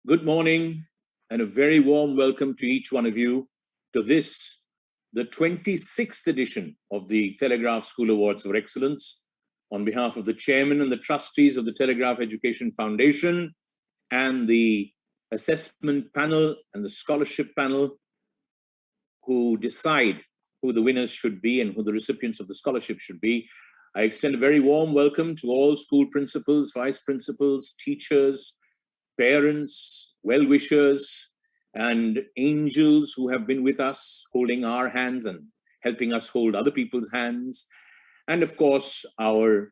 Good morning and a very warm welcome to each one of you to this, the 26th edition of the Telegraph School Awards for Excellence. On behalf of the chairman and the trustees of the Telegraph Education Foundation and the assessment panel and the scholarship panel who decide who the winners should be and who the recipients of the scholarship should be, I extend a very warm welcome to all school principals, vice principals, teachers, parents, well-wishers, and angels who have been with us, holding our hands and helping us hold other people's hands. And of course, the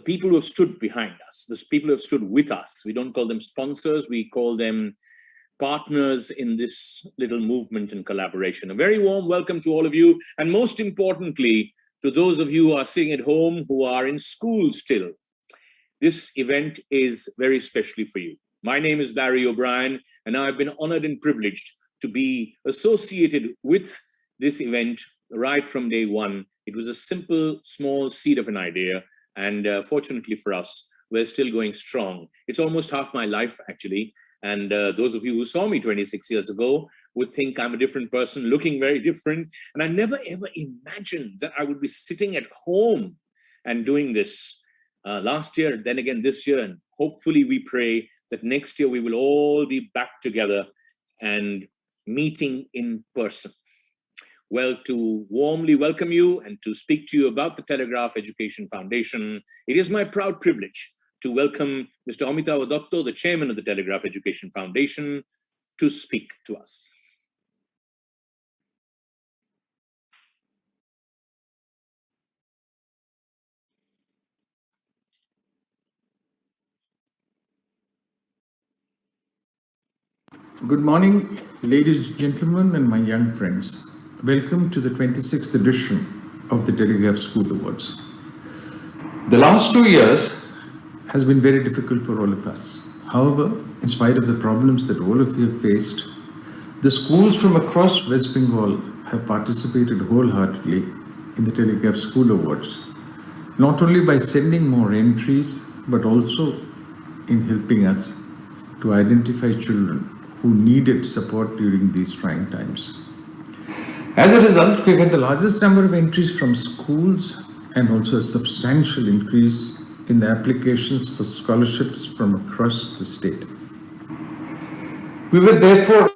people who have stood behind us, the people who have stood with us. We don't call them sponsors, we call them partners in this little movement and collaboration. A very warm welcome to all of you. And most importantly, to those of you who are sitting at home, who are in school still. This event is very specially for you. My name is Barry O'Brien, and I've been honored and privileged to be associated with this event right from day one. It was a simple, small seed of an idea, and fortunately for us, we're still going strong. It's almost half my life, actually, and those of you who saw me 26 years ago would think I'm a different person, looking very different, and I never ever imagined that I would be sitting at home and doing this. Last year, then again this year, and hopefully we pray that next year we will all be back together and meeting in person. Well, to warmly welcome you and to speak to you about the Telegraph Education Foundation, it is my proud privilege to welcome Mr. Amitav Dotto, the chairman of the Telegraph Education Foundation, to speak to us. Good morning, ladies and gentlemen, and my young friends. Welcome to the 26th edition of the Telegraph School Awards. The last 2 years has been very difficult for all of us. However, in spite of the problems that all of you have faced, the schools from across West Bengal have participated wholeheartedly in the Telegraph School Awards, not only by sending more entries, but also in helping us to identify children who needed support during these trying times. As a result, we had the largest number of entries from schools and also a substantial increase in the applications for scholarships from across the state. We were therefore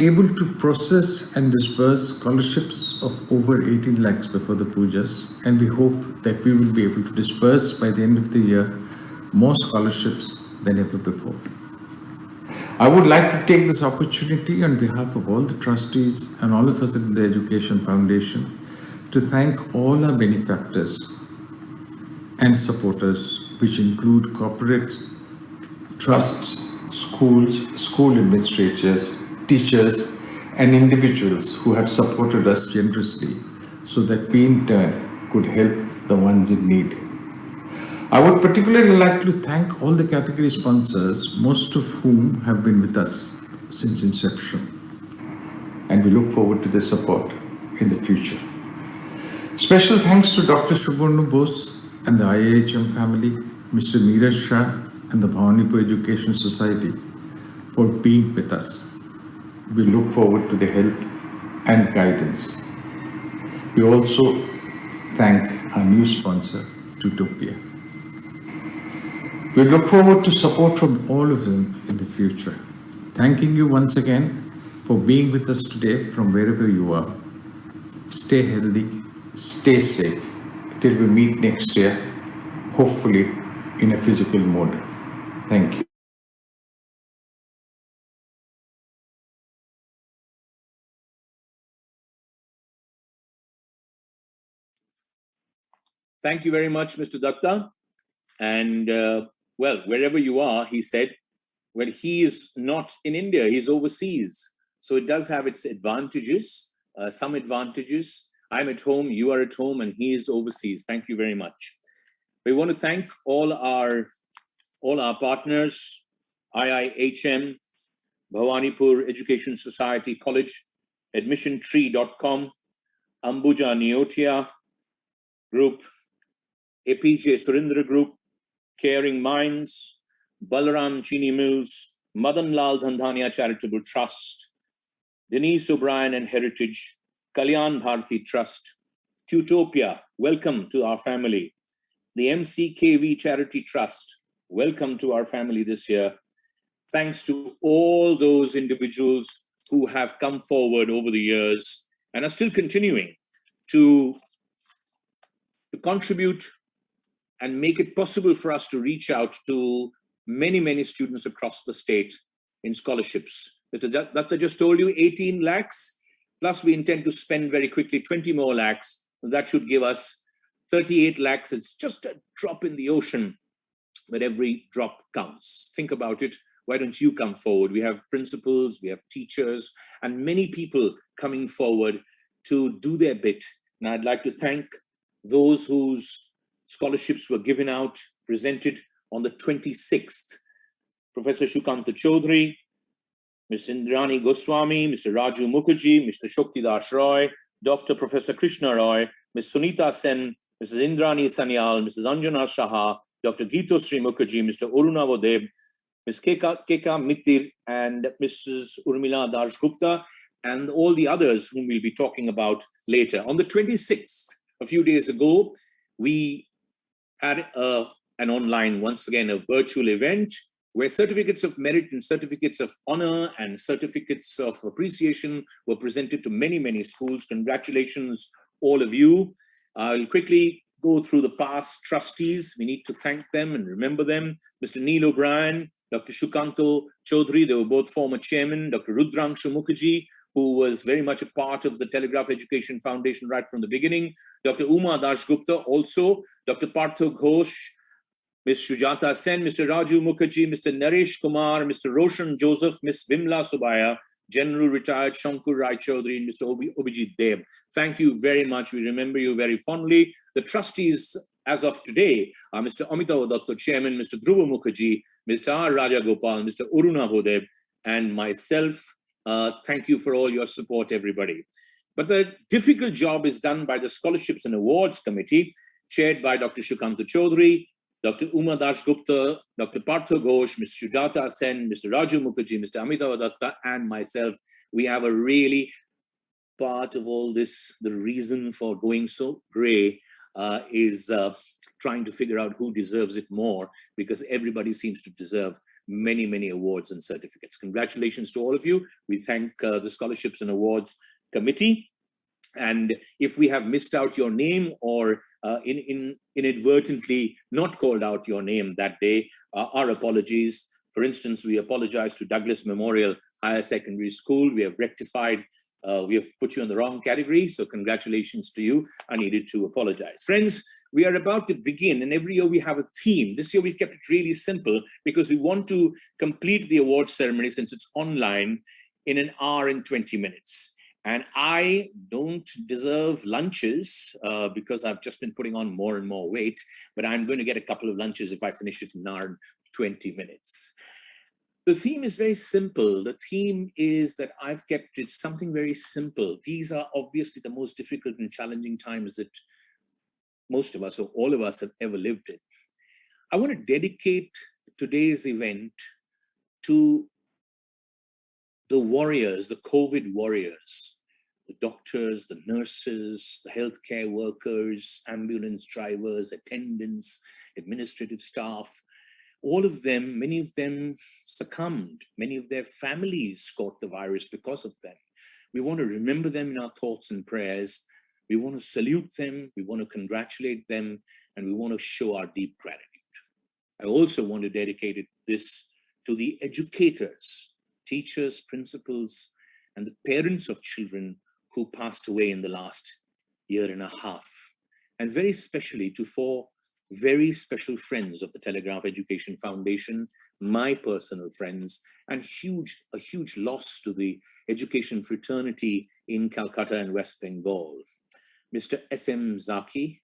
able to process and disburse scholarships of over 18 lakhs before the pujas, and we hope that we will be able to disburse by the end of the year more scholarships than ever before. I would like to take this opportunity on behalf of all the trustees and all of us at the Education Foundation to thank all our benefactors and supporters, which include corporate trusts, schools, school administrators, teachers, and individuals who have supported us generously so that we in turn could help the ones in need. I would particularly like to thank all the category sponsors, most of whom have been with us since inception. And we look forward to their support in the future. Special thanks to Dr. Shubhanu Bose and the IIHM family, Mr. Neeraj Shah and the Bhawanipur Education Society for being with us. We look forward to their help and guidance. We also thank our new sponsor, Tutopia. We look forward to support from all of them in the future. Thanking you once again for being with us today from wherever you are. Stay healthy, Stay safe till we meet next year, hopefully in a physical mode. Thank you. Thank you very much, Mr. Datta. And well, wherever you are, he said, well, he is not in India, he's overseas. So it does have its advantages, some advantages. I'm at home, you are at home, and he is overseas. Thank you very much. We want to thank all our partners, IIHM, Bhawanipur Education Society College, admissiontree.com, Ambuja Neotia Group, APJ Surindra Group, Caring Minds, Balaram Chini Mills, Madan Lal Dhandhania Charitable Trust, Denise O'Brien and Heritage, Kalyan Bharti Trust, Tutopia, welcome to our family, the MCKV Charity Trust, welcome to our family this year. Thanks to all those individuals who have come forward over the years and are still continuing to contribute and make it possible for us to reach out to many, many students across the state in scholarships. Mr. Datta just told you 18 lakhs, plus we intend to spend very quickly 20 more lakhs. That should give us 38 lakhs. It's just a drop in the ocean, but every drop counts. Think about it. Why don't you come forward? We have principals, we have teachers, and many people coming forward to do their bit. And I'd like to thank those whose scholarships were given out, presented on the 26th. Professor Shukanta Chaudhary, Ms. Indrani Goswami, Mr. Raju Mukherjee, Mr. Shoktidas Roy, Dr. Professor Krishna Roy, Ms. Sunita Sen, Mrs. Indrani Sanyal, Mrs. Anjana Shaha, Dr. Geeto Sri Mukherjee, Mr. Aruna Vodeb, Ms. Keka Mitir, and Mrs. Urmila Dashgupta, and all the others whom we'll be talking about later. On the 26th, a few days ago, we had an online, once again, a virtual event where certificates of merit and certificates of honor and certificates of appreciation were presented to many, many schools. Congratulations, all of you. I'll quickly go through the past trustees. We need to thank them and remember them. Mr. Neil O'Brien, Dr. Shukanto Chaudhary, they were both former chairman. Dr. Rudrangshu Mukherjee, who was very much a part of the Telegraph Education Foundation right from the beginning. Dr. Uma Dashgupta also, Dr. Partho Ghosh, Ms. Shujata Sen, Mr. Raju Mukherjee, Mr. Naresh Kumar, Mr. Roshan Joseph, Ms. Vimla Subaya, General Retired Shankur Rai Chaudhary, and Mr. Obijit Deb. Thank you very much. We remember you very fondly. The trustees as of today are Mr. Amitav Datta, Chairman, Mr. Dhruva Mukherjee, Mr. R. Raja Gopal, Mr. Aruna Vodeb, and myself. Thank you for all your support, everybody. But the difficult job is done by the Scholarships and Awards Committee, chaired by Dr. Shukanta Chaudhary, Dr. Uma Dashgupta, Dr. Partho Ghosh, Ms. Shujata Sen, Mr. Raju Mukherjee, Mr. Amitav Datta, and myself. We have a really part of all this, the reason for going so grey is trying to figure out who deserves it more, because everybody seems to deserve many, many awards and certificates. Congratulations to all of you. We thank the Scholarships and Awards Committee. And if we have missed out your name or inadvertently not called out your name that day, our apologies. For instance, we apologize to Douglas Memorial Higher Secondary School. We have rectified, we have put you in the wrong category. So congratulations to you. I needed to apologize. Friends, we are about to begin, and every year we have a theme. This year we've kept it really simple because we want to complete the award ceremony, since it's online, in 1 hour and 20 minutes. And I don't deserve lunches because I've just been putting on more and more weight, but I'm going to get a couple of lunches if I finish it in 1 hour and 20 minutes. The theme is very simple. The theme is that I've kept it something very simple. These are obviously the most difficult and challenging times that most of us, or all of us, have ever lived in. I want to dedicate today's event to the warriors, the COVID warriors, the doctors, the nurses, the healthcare workers, ambulance drivers, attendants, administrative staff. All of them, many of them succumbed. Many of their families caught the virus because of them. We want to remember them in our thoughts and prayers. We want to salute them, we want to congratulate them, and we want to show our deep gratitude. I also want to dedicate this to the educators, teachers, principals, and the parents of children who passed away in the last year and a half. And very especially to 4 very special friends of the Telegraph Education Foundation, my personal friends, and a huge loss to the education fraternity in Calcutta and West Bengal. Mr. S.M. Zaki,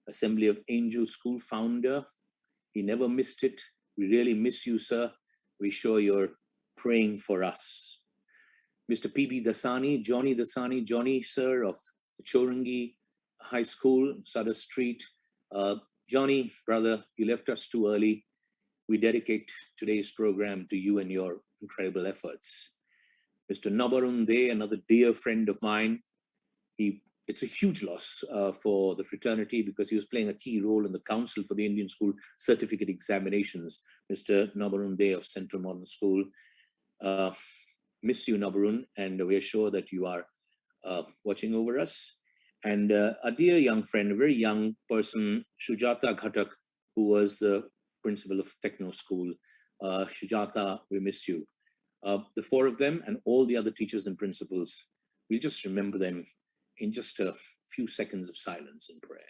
Assembly of Angels School founder, he never missed it. We really miss you, sir. We're sure you're praying for us. Mr. P.B. Dasani, Johnny, sir, of Chorangi High School, Sutter Street. Johnny, brother, you left us too early. We dedicate today's program to you and your incredible efforts. Mr. Nabarun De, another dear friend of mine. It's a huge loss for the fraternity because he was playing a key role in the council for the Indian School Certificate Examinations. Mr. Nabarun De of Central Modern School. Miss you, Nabarun, and we are sure that you are watching over us. And a dear young friend, a very young person, Shujata Ghatak, who was the principal of Techno School. Shujata, we miss you. The 4 of them and all the other teachers and principals, we just remember them in just a few seconds of silence and prayer.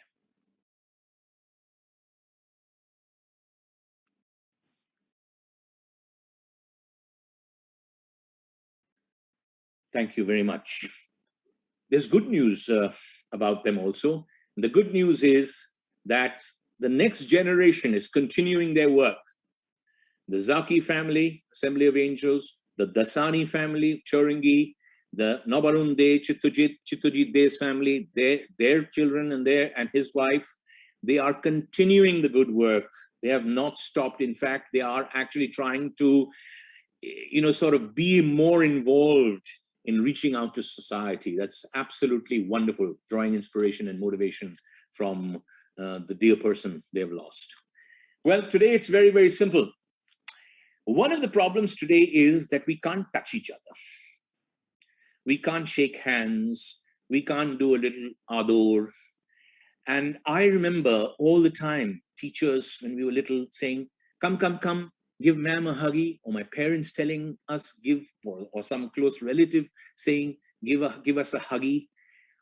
Thank you very much. There's good news about them also. The good news is that the next generation is continuing their work. The Zaki family, Assembly of Angels, the Dasani family of Chorangi, the Nabarun De, Chittujit De's family, their children and his wife, they are continuing the good work. They have not stopped. In fact, they are actually trying to, sort of be more involved in reaching out to society. That's absolutely wonderful, drawing inspiration and motivation from the dear person they've lost. Well, today it's very, very simple. One of the problems today is that we can't touch each other. We can't shake hands. We can't do a little ador. And I remember all the time teachers, when we were little, saying, come, give ma'am a huggy, or my parents telling us or some close relative saying, give us a huggy.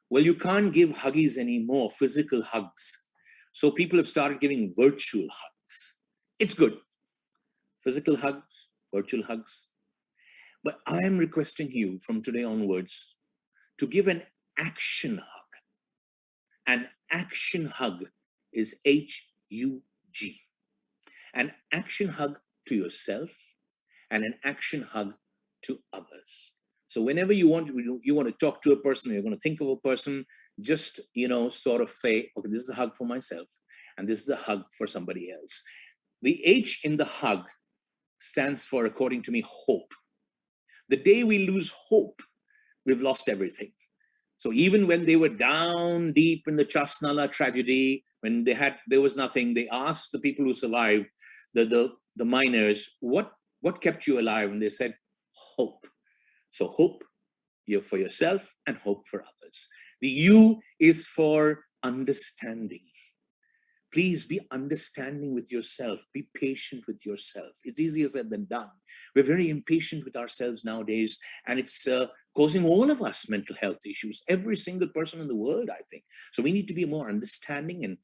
Well, you can't give huggies anymore, physical hugs. So people have started giving virtual hugs. It's good. Physical hugs, virtual hugs. But I am requesting you from today onwards to give an action hug. An action hug is H-U-G. An action hug to yourself and an action hug to others. So whenever you want to talk to a person, you're going to think of a person, just, sort of say, okay, this is a hug for myself and this is a hug for somebody else. The H in the hug stands for, according to me, hope. The day we lose hope, we've lost everything. So even when they were down deep in the Chasnala tragedy, when there was nothing, they asked the people who survived, the miners, what kept you alive? And they said, hope. So hope for yourself and hope for others. The U is for understanding. Please be understanding with yourself. Be patient with yourself. It's easier said than done. We're very impatient with ourselves nowadays, and it's causing all of us mental health issues. Every single person in the world, I think. So we need to be more understanding and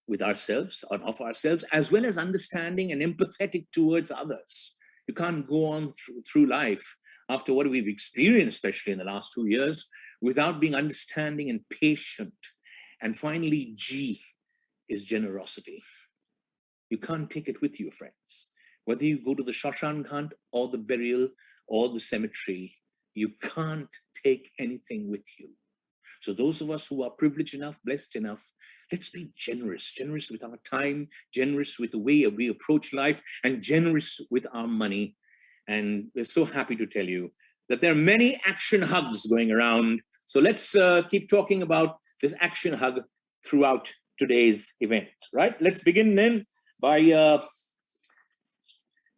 with ourselves and of ourselves, as well as understanding and empathetic towards others. You can't go on through life after what we've experienced, especially in the last 2 years, without being understanding and patient. And finally, G is generosity. You can't take it with you, friends. Whether you go to the Shashank Hunt or the burial or the cemetery, you can't take anything with you. So those of us who are privileged enough, blessed enough, let's be generous with our time, generous with the way we approach life, and generous with our money. And we're so happy to tell you that there are many action hugs going around. So let's keep talking about this action hug throughout today's event, right? Let's begin then by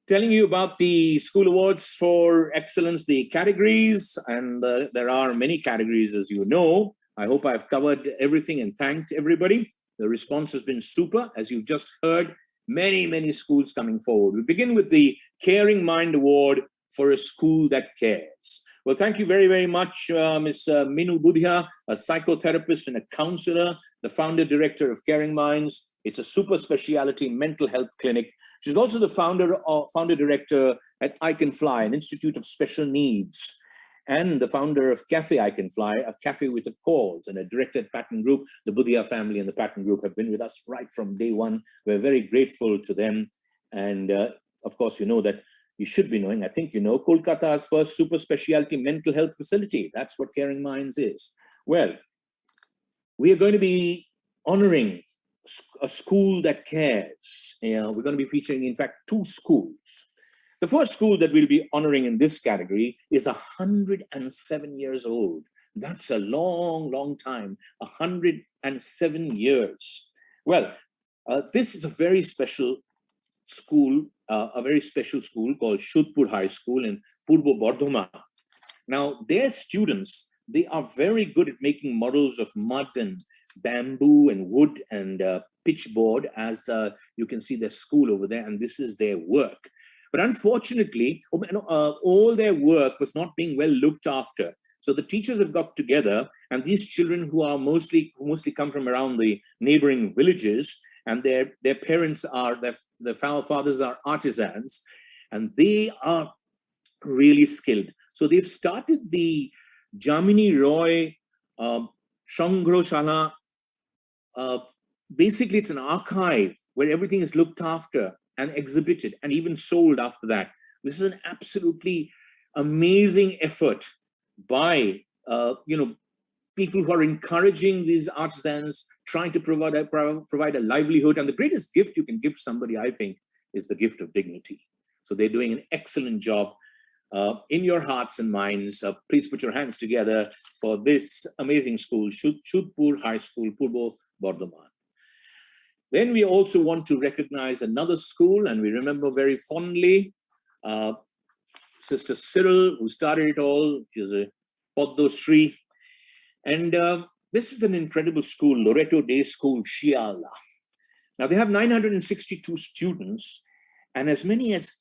telling you about the School Awards for Excellence, the categories, and there are many categories, as you know. I hope I've covered everything and thanked everybody. The response has been super, as you've just heard, many schools coming forward. We begin with the Caring Mind Award for a school that cares. Well, thank you very much, Ms. Minu Budhia, a psychotherapist and a counselor, the founder director of Caring Minds. It's a super specialty mental health clinic. She's also the founder director at I Can Fly, an institute of special needs, and the founder of Cafe I Can Fly, a cafe with a cause, and a director at Patton Group. The Budhia family and the Patton Group have been with us right from day one. We're very grateful to them. And of course, you know that you should be knowing, I think you know, Kolkata's first super specialty mental health facility. That's what Caring Minds is. Well, we are going to be honoring a school that cares. We're going to be featuring, in fact, 2 schools. The first school that we'll be honoring in this category is 107 years old. That's a long time, 107 years. Well, this is a very special school, called Shudpur High School in Purbo Bardhaman. Now, their students, they are very good at making models of mud and bamboo and wood and pitchboard, as you can see their school over there, and this is their work. But unfortunately, all their work was not being well looked after. So the teachers have got together, and these children who are mostly come from around the neighboring villages, and their parents are, their fathers are artisans, and they are really skilled. So they've started the Jamini Roy Shangroshala. Basically, it's an archive where everything is looked after and exhibited and even sold after that. This is an absolutely amazing effort by people who are encouraging these artisans, trying to provide a livelihood. And the greatest gift you can give somebody, I think, is the gift of dignity. So they're doing an excellent job. In your hearts and minds, please put your hands together for this amazing school, Shudpur High School, Purbo Bardhaman. Then we also want to recognize another school, and we remember very fondly Sister Cyril, who started it all. She's a Paddo Sri. And this is an incredible school, Loreto Day School, Shiala. Now, they have 962 students, and as many as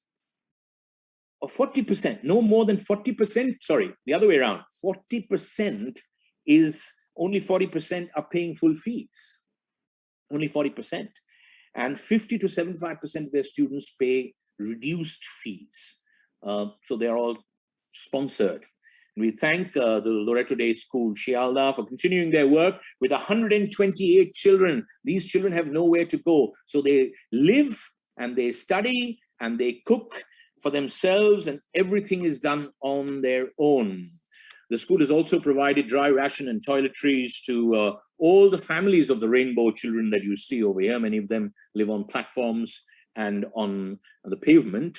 40%, no more than 40%, sorry, the other way around, 40% is, only 40% are paying full fees. Only 40%, and 50 to 75% of their students pay reduced fees. So they're all sponsored. And we thank the Loreto Day School, Shialda, for continuing their work with 128 children. These children have nowhere to go. So they live and they study and they cook for themselves, and everything is done on their own. The school has also provided dry ration and toiletries to all the families of the rainbow children that you see over here. Many of them live on platforms and on the pavement.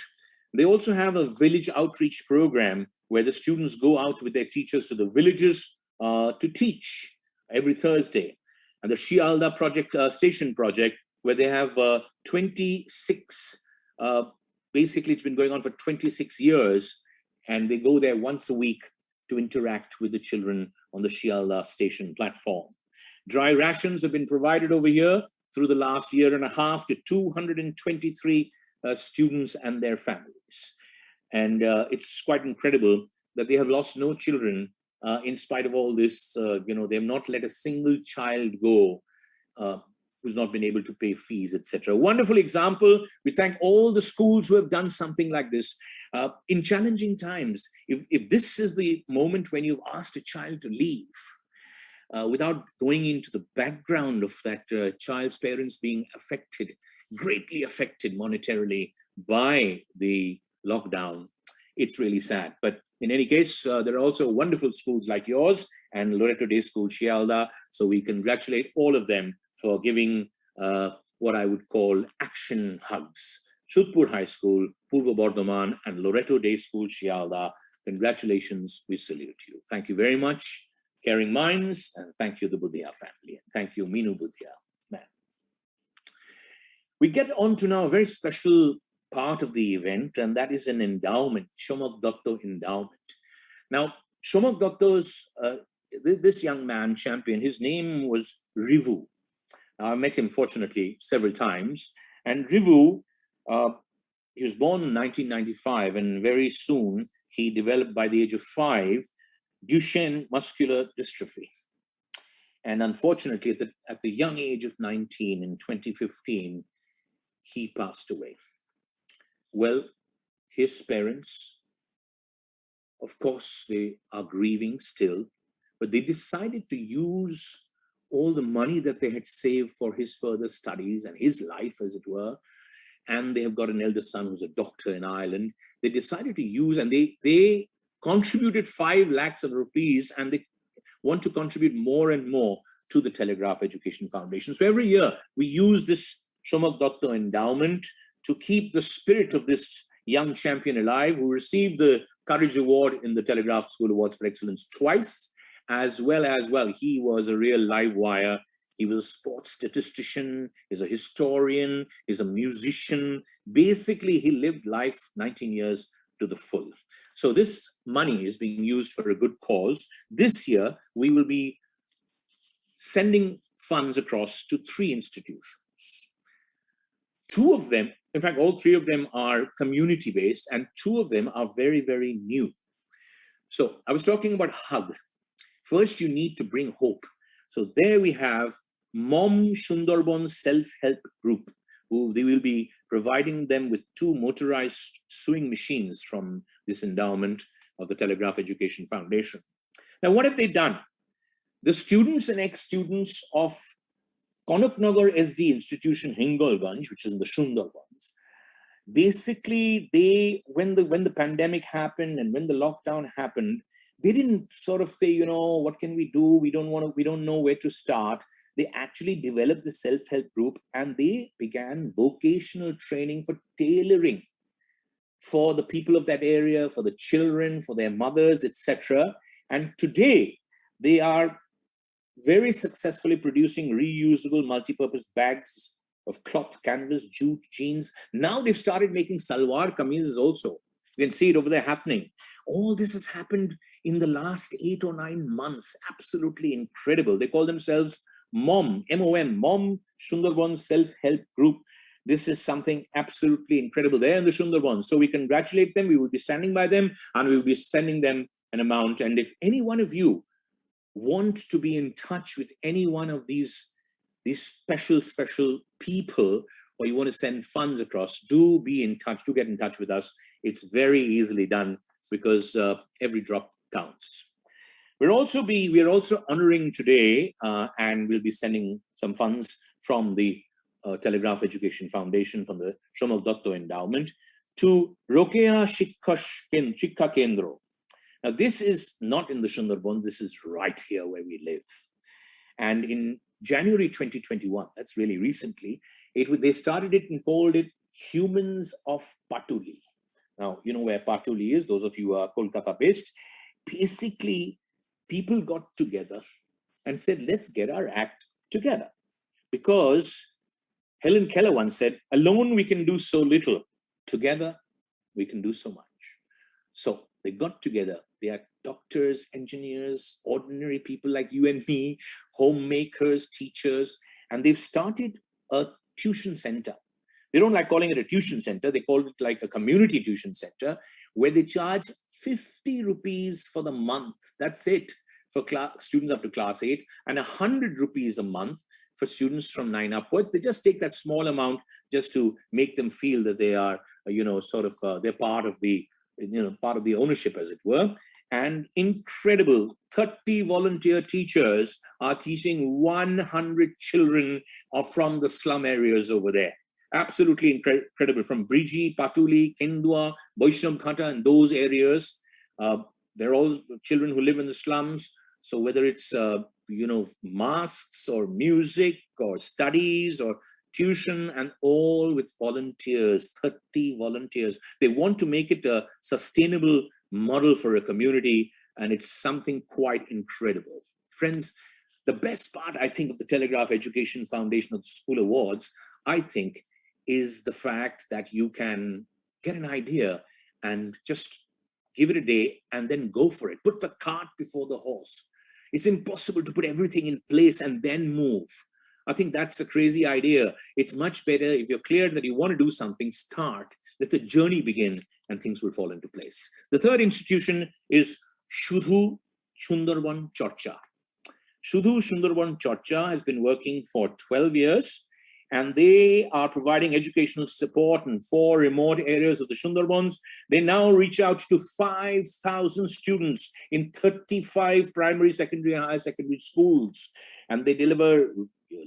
They also have a village outreach program where the students go out with their teachers to the villages to teach every Thursday. And the Shialda project, station project, where they have 26, basically it's been going on for 26 years, and they go there once a week to interact with the children on the Shialda station platform. Dry rations have been provided over here through the last year and a half to 223 students and their families. And it's quite incredible that they have lost no children in spite of all this. They have not let a single child go who's not been able to pay fees, etc. Wonderful example. We thank all the schools who have done something like this. In challenging times, if this is the moment when you've asked a child to leave, without going into the background of that child's parents being affected, greatly affected monetarily by the lockdown, it's really sad. But in any case, there are also wonderful schools like yours and Loreto Day School, Shialda. So we congratulate all of them for giving what I would call action hugs. Shudpur High School, Purbo Bardhaman, and Loreto Day School, Shialda. Congratulations, we salute you. Thank you very much, Caring Minds, and thank you, the Budhia family. And thank you, Minu Budhia, man. We get on to now a very special part of the event, and that is an endowment, Shomak Datto Endowment. Now, Shomak Datto's this young man champion, his name was Rivu. I met him, fortunately, several times. And Rivu, he was born in 1995, and very soon he developed, by the age of 5, Duchenne muscular dystrophy. And unfortunately, at the young age of 19 in 2015, he passed away. Well, his parents, of course, they are grieving still, but they decided to use all the money that they had saved for his further studies and his life, as it were. And they have got an elder son who's a doctor in Ireland. They decided to use, and they contributed 5 lakhs of rupees, and they want to contribute more and more to the Telegraph Education Foundation. So every year we use this Shomak Datta endowment to keep the spirit of this young champion alive, who received the Courage Award in the Telegraph School Awards for Excellence twice, as well, he was a real live wire. He was a sports statistician, he's a historian, he's a musician. Basically, he lived life 19 years to the full. So this money is being used for a good cause. This year, we will be sending funds across to 3 institutions. 2 of them, in fact, all 3 of them are community-based, and 2 of them are very, very new. So I was talking about HUG. First, you need to bring hope. So there we have Mom Sundarban Self-Help Group, who they will be providing them with 2 motorized sewing machines from this endowment of the Telegraph Education Foundation. Now, what have they done? The students and ex-students of Konaknagar SD Institution, Hingolganj, which is in the Sundarbans, basically when the pandemic happened and when the lockdown happened, they didn't sort of say, what can we do? We don't know where to start. They actually developed the self-help group, and they began vocational training for tailoring for the people of that area, for the children, for their mothers, etc. And today they are very successfully producing reusable multi-purpose bags of cloth, canvas, jute, jeans. Now they've started making salwar kameezes also. You can see it over there happening. All this has happened in the last 8 or 9 months. Absolutely incredible. They call themselves MOM, M-O-M, Mom Sundarban Self-Help Group. This is something absolutely incredible. They're in the Sundarbans. So we congratulate them. We will be standing by them, and we will be sending them an amount. And if any one of you want to be in touch with any one of these special people, or you want to send funds across, do be in touch, do get in touch with us. It's very easily done, because every drop counts. We are also honoring today, and we'll be sending some funds from the Telegraph Education Foundation, from the Shomak Datta Endowment, to Rokeya Shikha Kendro. Now, this is not in the Sundarban, this is right here where we live. And in January 2021, that's really recently, they started it and called it Humans of Patuli. Now, you know where Patuli is, those of you who are Kolkata based. Basically, people got together and said, let's get our act together. Because Helen Keller once said, alone we can do so little, together we can do so much. So they got together. They are doctors, engineers, ordinary people like you and me, homemakers, teachers, and they've started a tuition center. They don't like calling it a tuition center. They call it like a community tuition center, where they charge 50 rupees for the month. That's it for students up to class 8, and 100 rupees a month for students from 9 upwards. They just take that small amount just to make them feel that they are, they're part of the, part of the ownership, as it were. And incredible, 30 volunteer teachers are teaching 100 children from the slum areas over there. Absolutely incredible. From Briji, Patuli, Kendua, Vaishnavghata, and those areas. They're all children who live in the slums. So whether it's, masks or music or studies or tuition, and all with volunteers, 30 volunteers. They want to make it a sustainable model for a community, and it's something quite incredible. Friends, the best part, I think, of the Telegraph Education Foundation of the School Awards, I think, is the fact that you can get an idea and just give it a day and then go for it. Put the cart before the horse. It's impossible to put everything in place and then move. I think that's a crazy idea. It's much better if you're clear that you want to do something, start, let the journey begin, and things will fall into place. The third institution is Shudhu Sundarban Chorcha. Shudhu Sundarban Chorcha has been working for 12 years, and they are providing educational support in 4 remote areas of the Sundarbans. They now reach out to 5,000 students in 35 primary, secondary, and higher secondary schools, and they deliver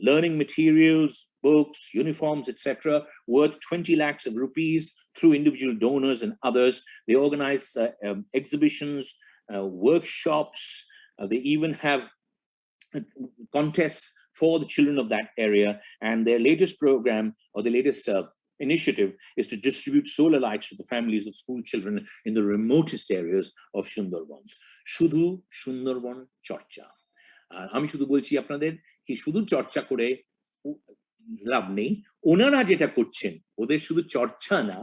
learning materials, books, uniforms, etc., worth 20 lakhs of rupees through individual donors and others. They organize exhibitions, workshops. They even have contests for the children of that area. And their latest program, or the latest initiative, is to distribute solar lights to the families of school children in the remotest areas of Sundarbans. Shudhu Sundarban Chorcha. আমি শুধু বলছি আপনাদের কি শুধু চর্চা করে লাভ নেই, ওনারা যেটা করছেন ওদের শুধু চর্চা না,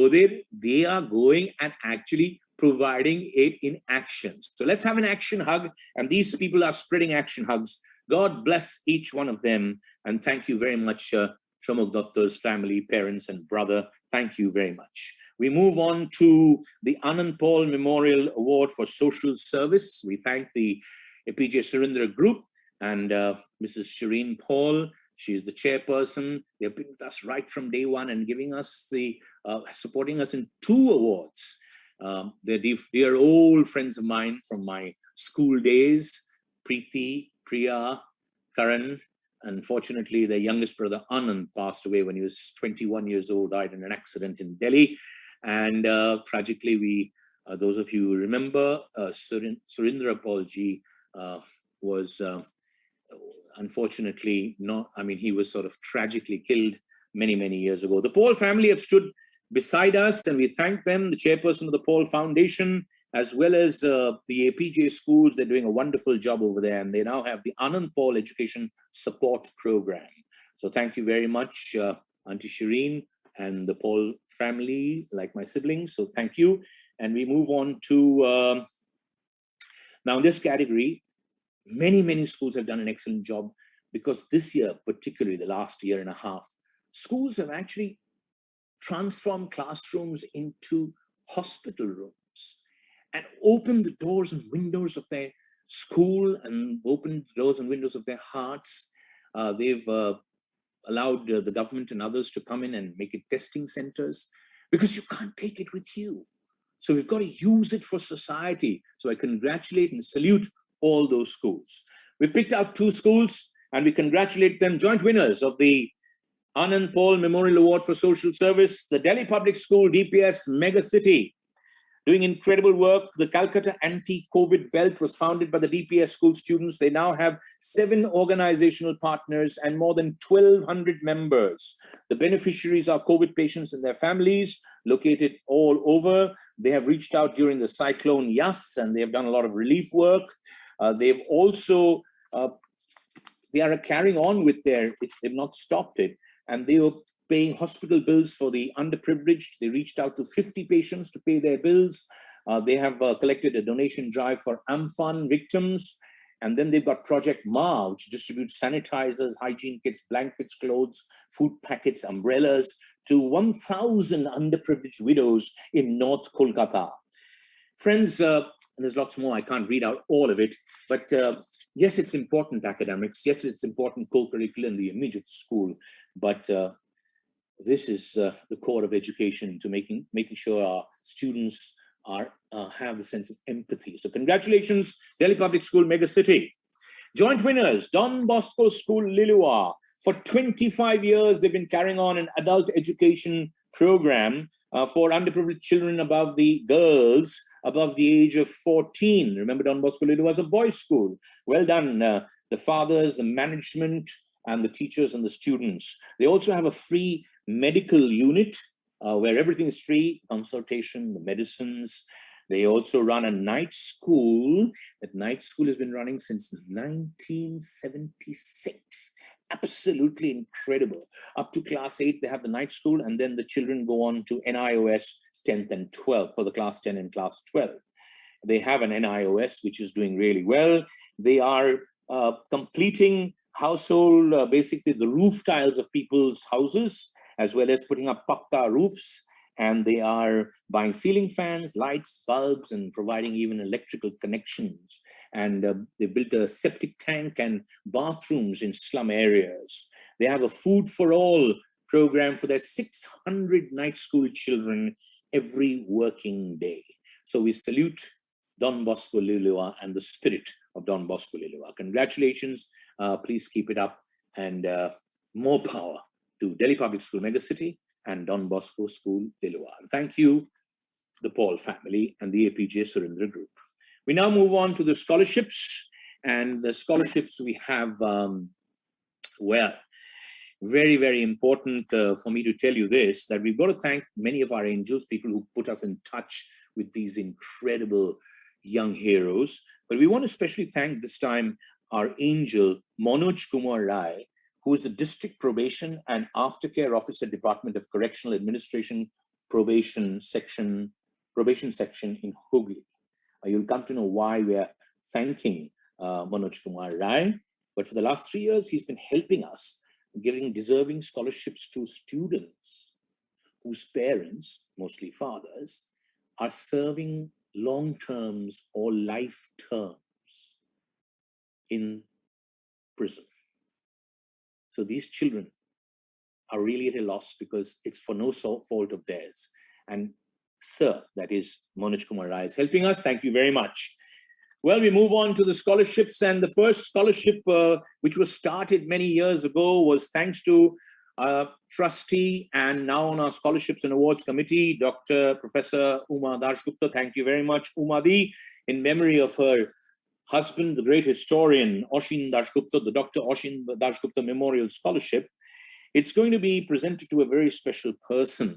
ওদের they are going and actually providing it in actions. So let's have an action hug, and these people are spreading action hugs. God bless each one of them, and thank you very much, Shamuk Datta's family, parents, and brother. Thank you very much. We move on to the Anand Paul Memorial Award for Social Service. We thank the APJ Surindra Group and Mrs. Shireen Paul. She is the chairperson. They've been with us right from day one and giving us the, supporting us in 2 awards. They're dear old friends of mine from my school days, Preeti, Priya, Karan. Unfortunately, their youngest brother Anand passed away when he was 21 years old, died in an accident in Delhi. And tragically, those of you who remember, Surindra Paulji was unfortunately not, I mean, he was sort of tragically killed many, many years ago. The Paul family have stood beside us, and we thank them, the chairperson of the Paul Foundation, as well as the APJ schools. They're doing a wonderful job over there, and they now have the Anand Paul Education Support Program. So thank you very much, Auntie Shireen and the Paul family, like my siblings. So thank you. And we move on to, now in this category, many schools have done an excellent job, because this year, particularly the last year and a half, schools have actually transformed classrooms into hospital rooms and opened the doors and windows of their school and opened the doors and windows of their hearts. They've allowed the government and others to come in and make it testing centers, because you can't take it with you. So we've got to use it for society. So I congratulate and salute all those schools. We've picked out 2 schools, and we congratulate them, joint winners of the Anand Paul Memorial Award for Social Service. The Delhi Public School DPS Mega City, doing incredible work. The Calcutta Anti-COVID Belt was founded by the DPS school students. They now have 7 organizational partners and more than 1,200 members. The beneficiaries are COVID patients and their families, located all over. They have reached out during the cyclone Yas, and they have done a lot of relief work. They've also, they are carrying on with they've not stopped it. And they were paying hospital bills for the underprivileged. They reached out to 50 patients to pay their bills. They have collected a donation drive for Amphan victims. And then they've got Project Ma, which distributes sanitizers, hygiene kits, blankets, clothes, food packets, umbrellas to 1,000 underprivileged widows in North Kolkata. Friends, and there's lots more, I can't read out all of it, but yes, it's important academics. Yes, it's important co-curricular in the image of the school, but this is the core of education, to making sure our students have the sense of empathy. So congratulations, Delhi Public School Mega City. Joint winners, Don Bosco School Lilua. For 25 years, they've been carrying on an adult education program for underprivileged children above the girls, above the age of 14. Remember, Don Bosco Lilua was a boys' school. Well done, the fathers, the management, and the teachers and the students. They also have a free medical unit where everything is free, consultation, the medicines. They also run a night school. That night school has been running since 1976. Absolutely incredible. Up to class 8, they have the night school, and then the children go on to NIOS 10th and 12th for the class 10 and class 12. They have an NIOS, which is doing really well. They are completing household, basically the roof tiles of people's houses, as well as putting up pakka roofs. And they are buying ceiling fans, lights, bulbs, and providing even electrical connections. And they built a septic tank and bathrooms in slum areas. They have a food for all program for their 600 night school children every working day. So we salute Don Bosco Lilua and the spirit of Don Bosco Lilua. Congratulations, please keep it up, and more power to Delhi Public School Megacity and Don Bosco School Lilua. Thank you, the Paul family and the APJ Surendra Group. We now move on to the scholarships, and the scholarships we have, well, very, very important for me to tell you this, that we've got to thank many of our angels, people who put us in touch with these incredible young heroes. But we want to especially thank this time our angel, Manoj Kumar Rai, who is the District Probation and Aftercare Officer, Department of Correctional Administration Probation Section in Hooghly. You'll come to know why we are thanking Manoj Kumar Rai. But for the last 3 years, he's been helping us, giving deserving scholarships to students whose parents, mostly fathers, are serving long terms or life terms in prison. So these children are really at a loss because it's for no fault of theirs. And sir, that is Manoj Kumar Rai, is helping us. Thank you very much. Well, we move on to the scholarships, and the first scholarship, which was started many years ago, was thanks to trustee and now on our scholarships and awards committee, Dr. Professor Uma Dashgupta. Thank you very much, Uma Di, in memory of her husband, the great historian Oshin Dashgupta, the Dr. Oshin Dashgupta Memorial Scholarship. It's going to be presented to a very special person.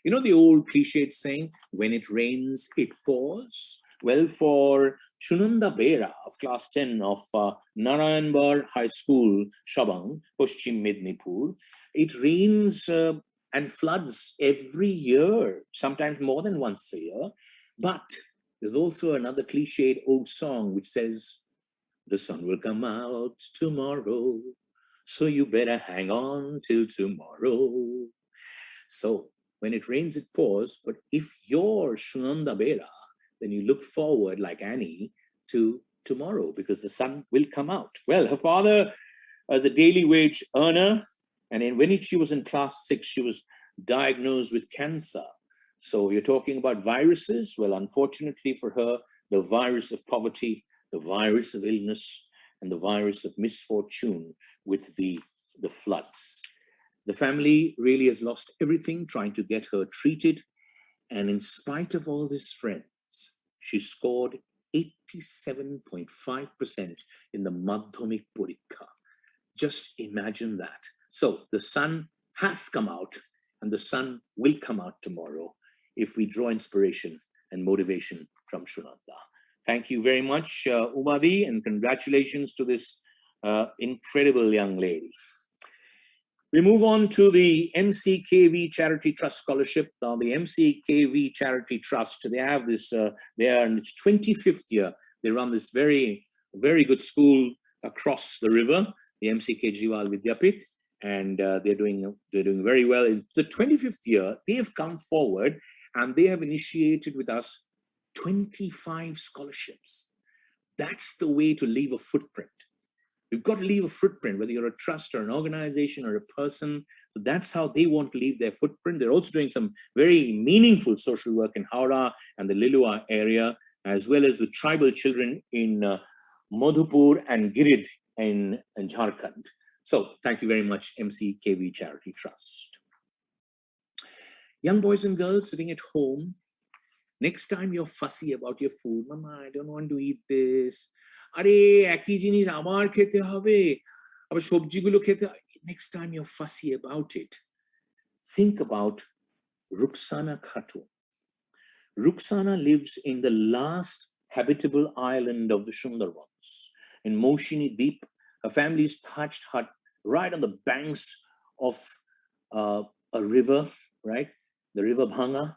You know the old cliched saying, when it rains, it pours? Well, for Shunanda Bera of class 10 of Narayanbar High School, Shabang, Paschim Mednipur, it rains and floods every year, sometimes more than once a year. But there's also another cliched old song which says, the sun will come out tomorrow, so you better hang on till tomorrow. So when it rains, it pours. But if you're Shunanda Bera, then you look forward, like Annie, to tomorrow because the sun will come out. Well, her father was a daily wage earner, and when she was in class 6, she was diagnosed with cancer. So you're talking about viruses. Well, unfortunately for her, the virus of poverty, the virus of illness, and the virus of misfortune with the floods. The family really has lost everything trying to get her treated. And in spite of all this, friends, she scored 87.5% in the Madhyamik Parikha. Just imagine that. So the sun has come out, and the sun will come out tomorrow if we draw inspiration and motivation from Shunanda. Thank you very much, Umadi, and congratulations to this incredible young lady. We move on to the MCKV Charity Trust Scholarship. Now, the MCKV Charity Trust, they have this, they are in its 25th year. They run this very, very good school across the river, the MC Kejriwal Vidyapith, and they're doing very well. In the 25th year, they have come forward and they have initiated with us 25 scholarships. That's the way to leave a footprint. You've got to leave a footprint, whether you're a trust or an organization or a person. That's how they want to leave their footprint. They're also doing some very meaningful social work in Howrah and the Lilua area, as well as with tribal children in Madhupur and Girid in Jharkhand. So thank you very much, MCKV Charity Trust. Young boys and girls sitting at home, next time you're fussy about your food, Mama, I don't want to eat this. Next time you're fussy about it, think about Rukhsana Khatun. Rukhsana lives in the last habitable island of the Sundarbans, in Moshini Deep. Her family's thatched hut right on the banks of a river, right? The river Bhanga.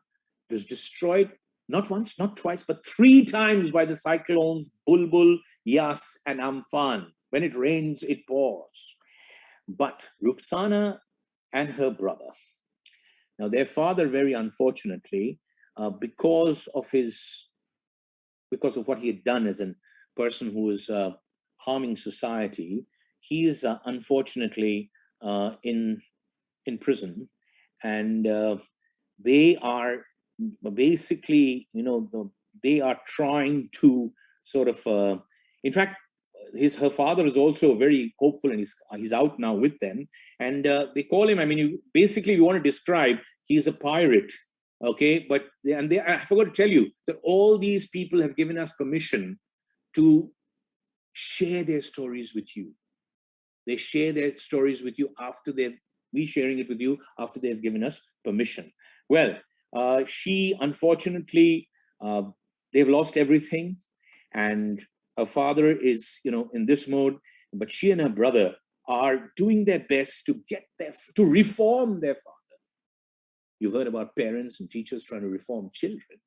It was destroyed not once, not twice, but 3 times by the cyclones Bulbul, Yas, and Amphan. When it rains, it pours. But Rukhsana and her brother, now their father, very unfortunately, because of what he had done as a person who was harming society, he is unfortunately in prison, and they are basically, they are trying to sort of, in fact, her father is also very hopeful, and he's out now with them, and they call him, I mean, basically you want to describe, he's a pirate, okay? But I forgot to tell you that all these people have given us permission to share their stories with you. They share their stories with you after we sharing it with you after they've given us permission. Well, she unfortunately, they've lost everything, and her father is, in this mode, but she and her brother are doing their best to to reform their father. You heard about parents and teachers trying to reform children.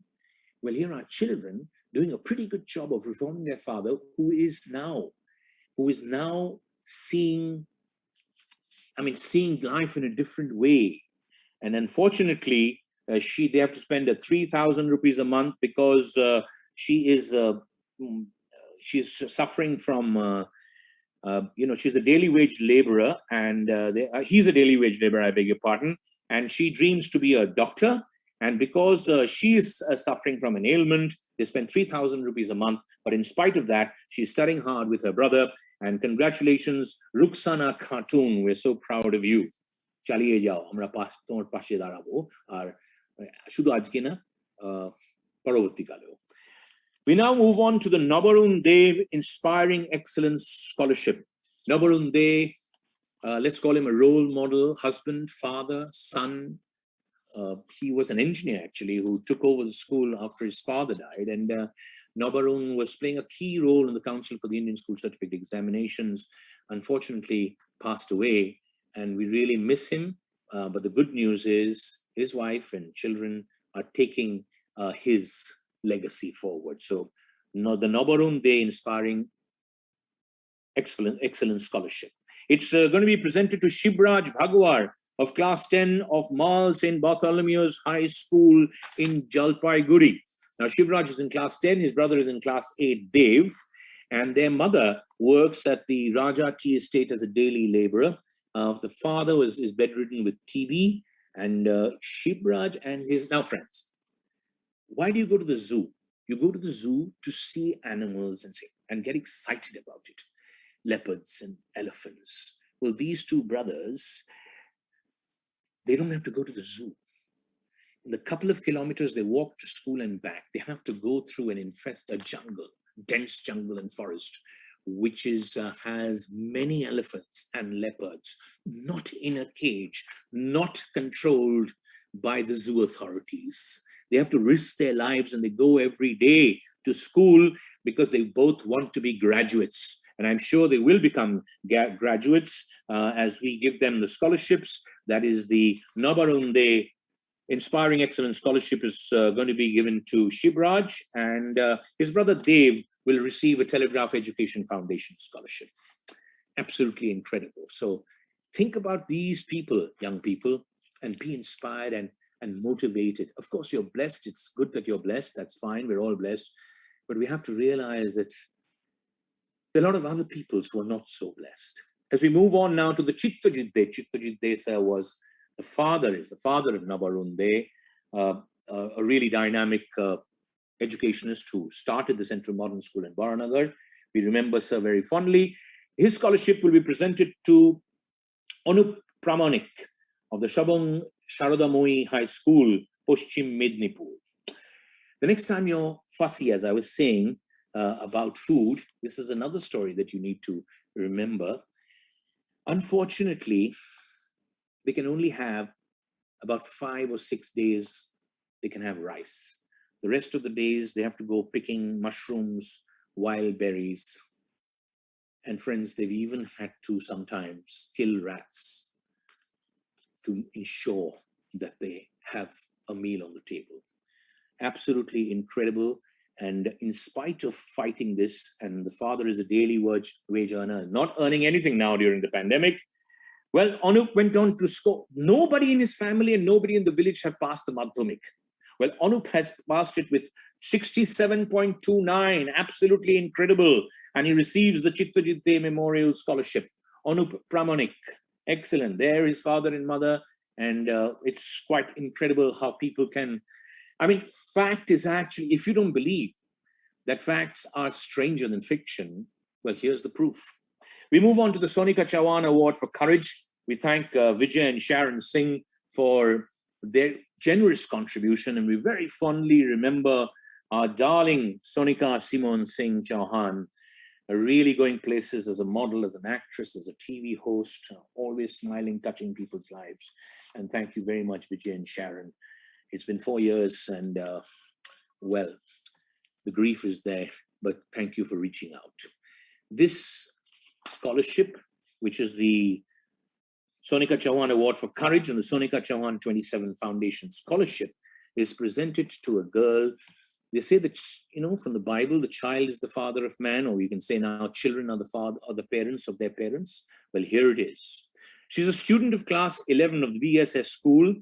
Well, here are children doing a pretty good job of reforming their father, who is now seeing life in a different way. And unfortunately, they have to spend 3,000 rupees a month because she's suffering from, she's a daily wage laborer, and he's a daily wage laborer, I beg your pardon, and she dreams to be a doctor. And because she is suffering from an ailment, they spend 3,000 rupees a month. But in spite of that, she's studying hard with her brother. And congratulations, Rukhsana Khatun. We're so proud of you. Chaliye jao, amra tomar pashe darabo ar shudhu ajke na paravorti kaleo. We now move on to the Nabarun Dev Inspiring Excellence Scholarship. Nabarun Dev, let's call him a role model, husband, father, son. He was an engineer, actually, who took over the school after his father died. And Nabarun was playing a key role in the Council for the Indian School Certificate Examinations. Unfortunately, passed away, and we really miss him. But the good news is his wife and children are taking his legacy forward. So the Nabarun Day Inspiring Excellence Scholarship. It's going to be presented to Shibraj Bhagwar of class 10 of Mal St. Bartholomew's High School in Jalpaiguri. Now, Shivraj is in class 10, his brother is in class 8, Dev, and their mother works at the Raja Tea Estate as a daily laborer. The father is bedridden with TB, and Shivraj and his... Now, friends, why do you go to the zoo? You go to the zoo to see animals and get excited about it. Leopards and elephants. Well, these two brothers, they don't have to go to the zoo. In the couple of kilometers they walk to school and back, they have to go through a jungle, dense jungle and forest, which has many elephants and leopards, not in a cage, not controlled by the zoo authorities. They have to risk their lives, and they go every day to school because they both want to be graduates. And I'm sure they will become graduates as we give them the scholarships. That is the Nabarun Day Inspiring Excellence Scholarship is going to be given to Shibraj, and his brother Dev will receive a Telegraph Education Foundation scholarship. Absolutely incredible. So think about these people, young people, and be inspired and motivated. Of course, you're blessed. It's good that you're blessed. That's fine. We're all blessed. But we have to realize that there are a lot of other peoples who are not so blessed. As we move on now to the Chittajit Dey. Chittajit Dey sir was the father of Nabarun Dey, a really dynamic educationist who started the Central Modern School in Baranagar. We remember sir very fondly. His scholarship will be presented to Anup Pramanik of the Shabang Sharadamoi High School, Paschim Mednipur. The next time you're fussy, as I was saying, about food, this is another story that you need to remember. Unfortunately, they can only have about 5 or 6 days they can have rice. The rest of the days they have to go picking mushrooms, wild berries. And friends, they've even had to sometimes kill rats to ensure that they have a meal on the table. Absolutely incredible. And in spite of fighting this, and the father is a daily wage earner, not earning anything now during the pandemic. Well, Anup went on to score. Nobody in his family and nobody in the village have passed the Madhyamik. Well, Anup has passed it with 67.29, absolutely incredible. And he receives the Chittajitte Memorial Scholarship. Anup Pramanik, excellent. There, his father and mother. And it's quite incredible how people can, I mean, fact is actually, if you don't believe that facts are stranger than fiction, well, here's the proof. We move on to the Sonika Chauhan Award for Courage. We thank Vijay and Sharon Singh for their generous contribution, and we very fondly remember our darling Sonika Simon Singh Chauhan, really going places as a model, as an actress, as a TV host, always smiling, touching people's lives. And thank you very much, Vijay and Sharon. It's been 4 years, and well, the grief is there, but thank you for reaching out. This scholarship, which is the Sonika Chauhan Award for Courage and the Sonika Chauhan 27 Foundation Scholarship, is presented to a girl. They say that, you know, from the Bible, the child is the father of man, or you can say now children are the father or the parents of their parents. Well, here it is. She's a student of class 11 of the BSS school.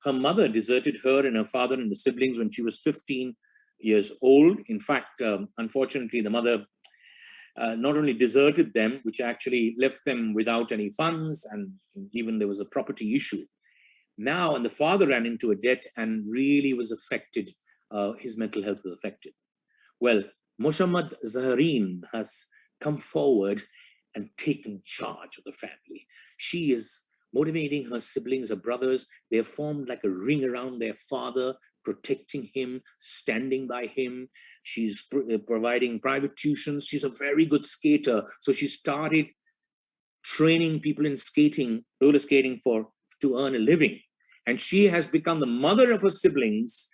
Her mother deserted her and her father and the siblings when she was 15 years old. In fact, unfortunately, the mother not only deserted them, which actually left them without any funds, and even there was a property issue. Now, and the father ran into a debt and really was affected. His mental health was affected. Well, Moshammad Zahareen has come forward and taken charge of the family. She is motivating her siblings, her brothers. They have formed like a ring around their father, protecting him, standing by him. She's providing private tuitions. She's a very good skater. So she started training people in skating, roller skating, to earn a living. And she has become the mother of her siblings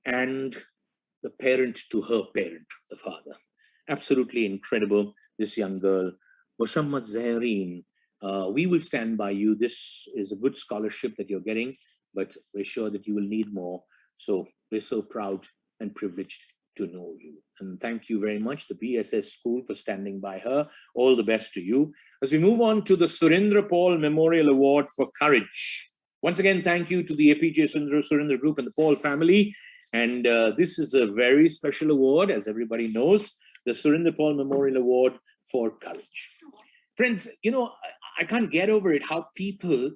and the parent to her parent, the father. Absolutely incredible, this young girl. Moshammad Zahareen, we will stand by you. This is a good scholarship that you're getting, but we're sure that you will need more. So we're so proud and privileged to know you. And thank you very much, the BSS school, for standing by her. All the best to you. As we move on to the Surendra Paul Memorial Award for Courage. Once again, thank you to the APJ Surendra Group and the Paul family. And this is a very special award, as everybody knows, the Surendra Paul Memorial Award for Courage. Friends, you know, I can't get over it, how people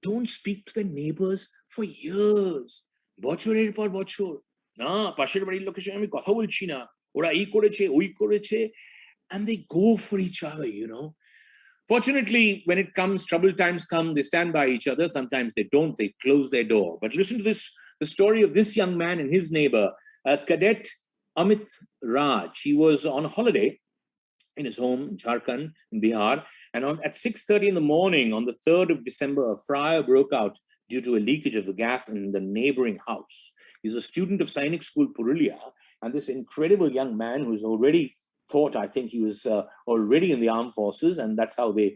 don't speak to their neighbors for years. বছরের পর বছর না পাশের বাড়ির লোকের সঙ্গে আমি কথা বলছি না, ওরা এই করেছে ওই করেছে, and they go for each other, you know. Fortunately, when it comes, troubled times come, they stand by each other. Sometimes they don't, they close their door. But listen to this, the story of this young man and his neighbor, Cadet Amit Raj. He was on a holiday in his home in Jharkhand, in Bihar. And at 6:30 in the morning, on the 3rd of December, a fire broke out due to a leakage of the gas in the neighboring house. He's a student of Sainik School, Purulia. And this incredible young man who's already thought, I think he was already in the armed forces, and that's how they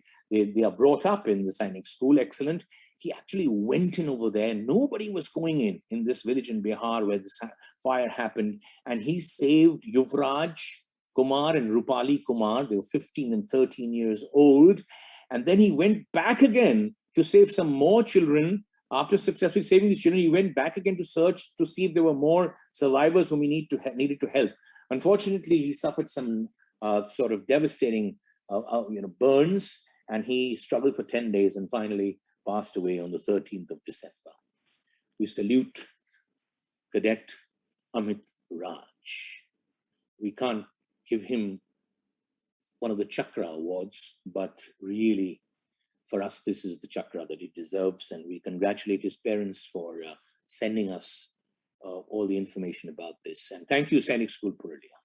are brought up in the Sainik School. Excellent. He actually went in over there. Nobody was going in this village in Bihar where this fire happened. And he saved Yuvraj Kumar and Rupali Kumar. They were 15 and 13 years old. And then he went back again to save some more children. After successfully saving these children, he went back again to search to see if there were more survivors whom he needed to help. Unfortunately, he suffered some sort of devastating burns, and he struggled for 10 days and finally passed away on the 13th of December. We salute Cadet Amit Raj. We can't give him one of the Chakra awards, but really, for us, this is the Chakra that he deserves, and we congratulate his parents for sending us all the information about this. And thank you, Sainik School, Purulia.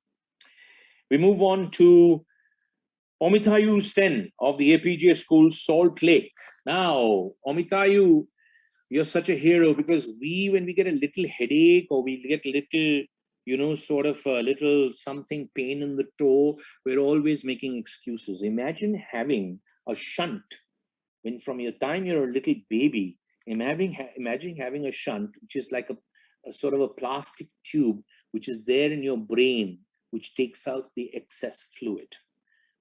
We move on to Omitayu Sen of the APJ School, Salt Lake. Now, Omitayu, you're such a hero, because when we get a little headache or we get a little, sort of a little something, pain in the toe, we're always making excuses. Imagine having a shunt when from your time you're a little baby. Imagine having a shunt, which is like sort of a plastic tube which is there in your brain, which takes out the excess fluid.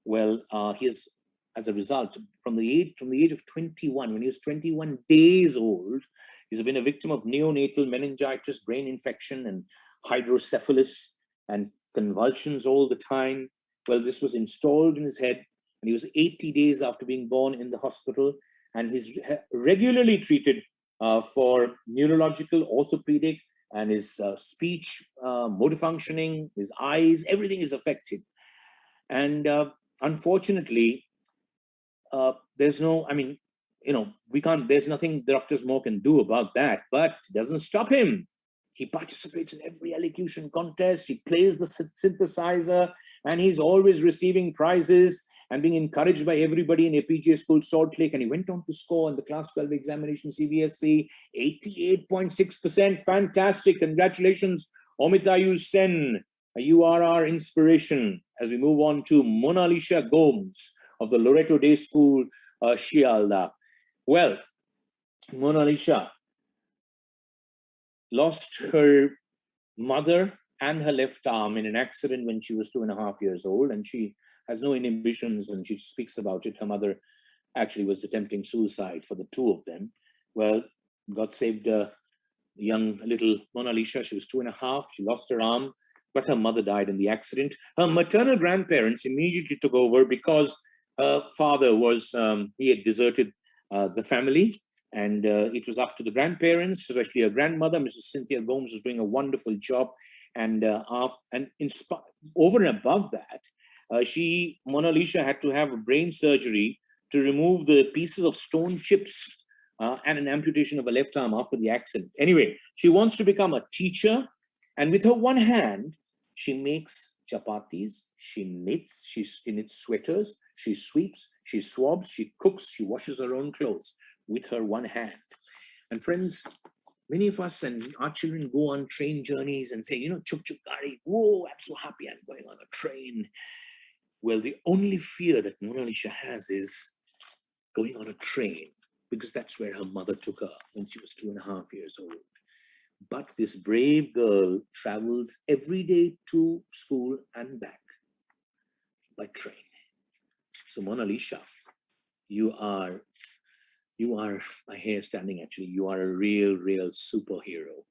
Well, as a result, from the age of 21, when he was 21 days old, he's been a victim of neonatal meningitis, brain infection, and hydrocephalus and convulsions all the time. Well, this was installed in his head, and he was 80 days after being born in the hospital, and he's regularly treated for neurological, orthopedic, and his speech, motor functioning, his eyes, everything is affected. And unfortunately, there's no, I mean, there's nothing Dr. Moore can do about that, but it doesn't stop him. He participates in every elocution contest, he plays the synthesizer, and he's always receiving prizes and being encouraged by everybody in APGA School Salt Lake. And he went on to score in the Class 12 examination, CBSE, 88.6%. Fantastic. Congratulations, Omitayu Sen. You are our inspiration. As we move on to Mona Lisa Gomes of the Loreto Day School, Shialda. Well, Mona Lisa lost her mother and her left arm in an accident when she was 2.5 years old, and she has no inhibitions, and she speaks about it. Her mother actually was attempting suicide for the two of them. Well, God saved young little Mona Lisa. She was 2.5. She lost her arm, but her mother died in the accident. Her maternal grandparents immediately took over because her father was, he had deserted the family. And it was up to the grandparents, especially her grandmother, Mrs. Cynthia Gomes, was doing a wonderful job. And over and above that, Mona Lisa had to have a brain surgery to remove the pieces of stone chips and an amputation of her left arm after the accident. Anyway, she wants to become a teacher. And with her one hand, she makes chapatis, she knits, she knits sweaters, she sweeps, she swabs, she cooks, she washes her own clothes with her one hand. And friends, many of us and our children go on train journeys and say, chuk chuk gari, whoa, I'm so happy I'm going on a train. Well, the only fear that Mona Lisa has is going on a train, because that's where her mother took her when she was 2.5 years old. But this brave girl travels every day to school and back by train. So Mona Lisa, you are, my hair standing actually, you are a real superhero.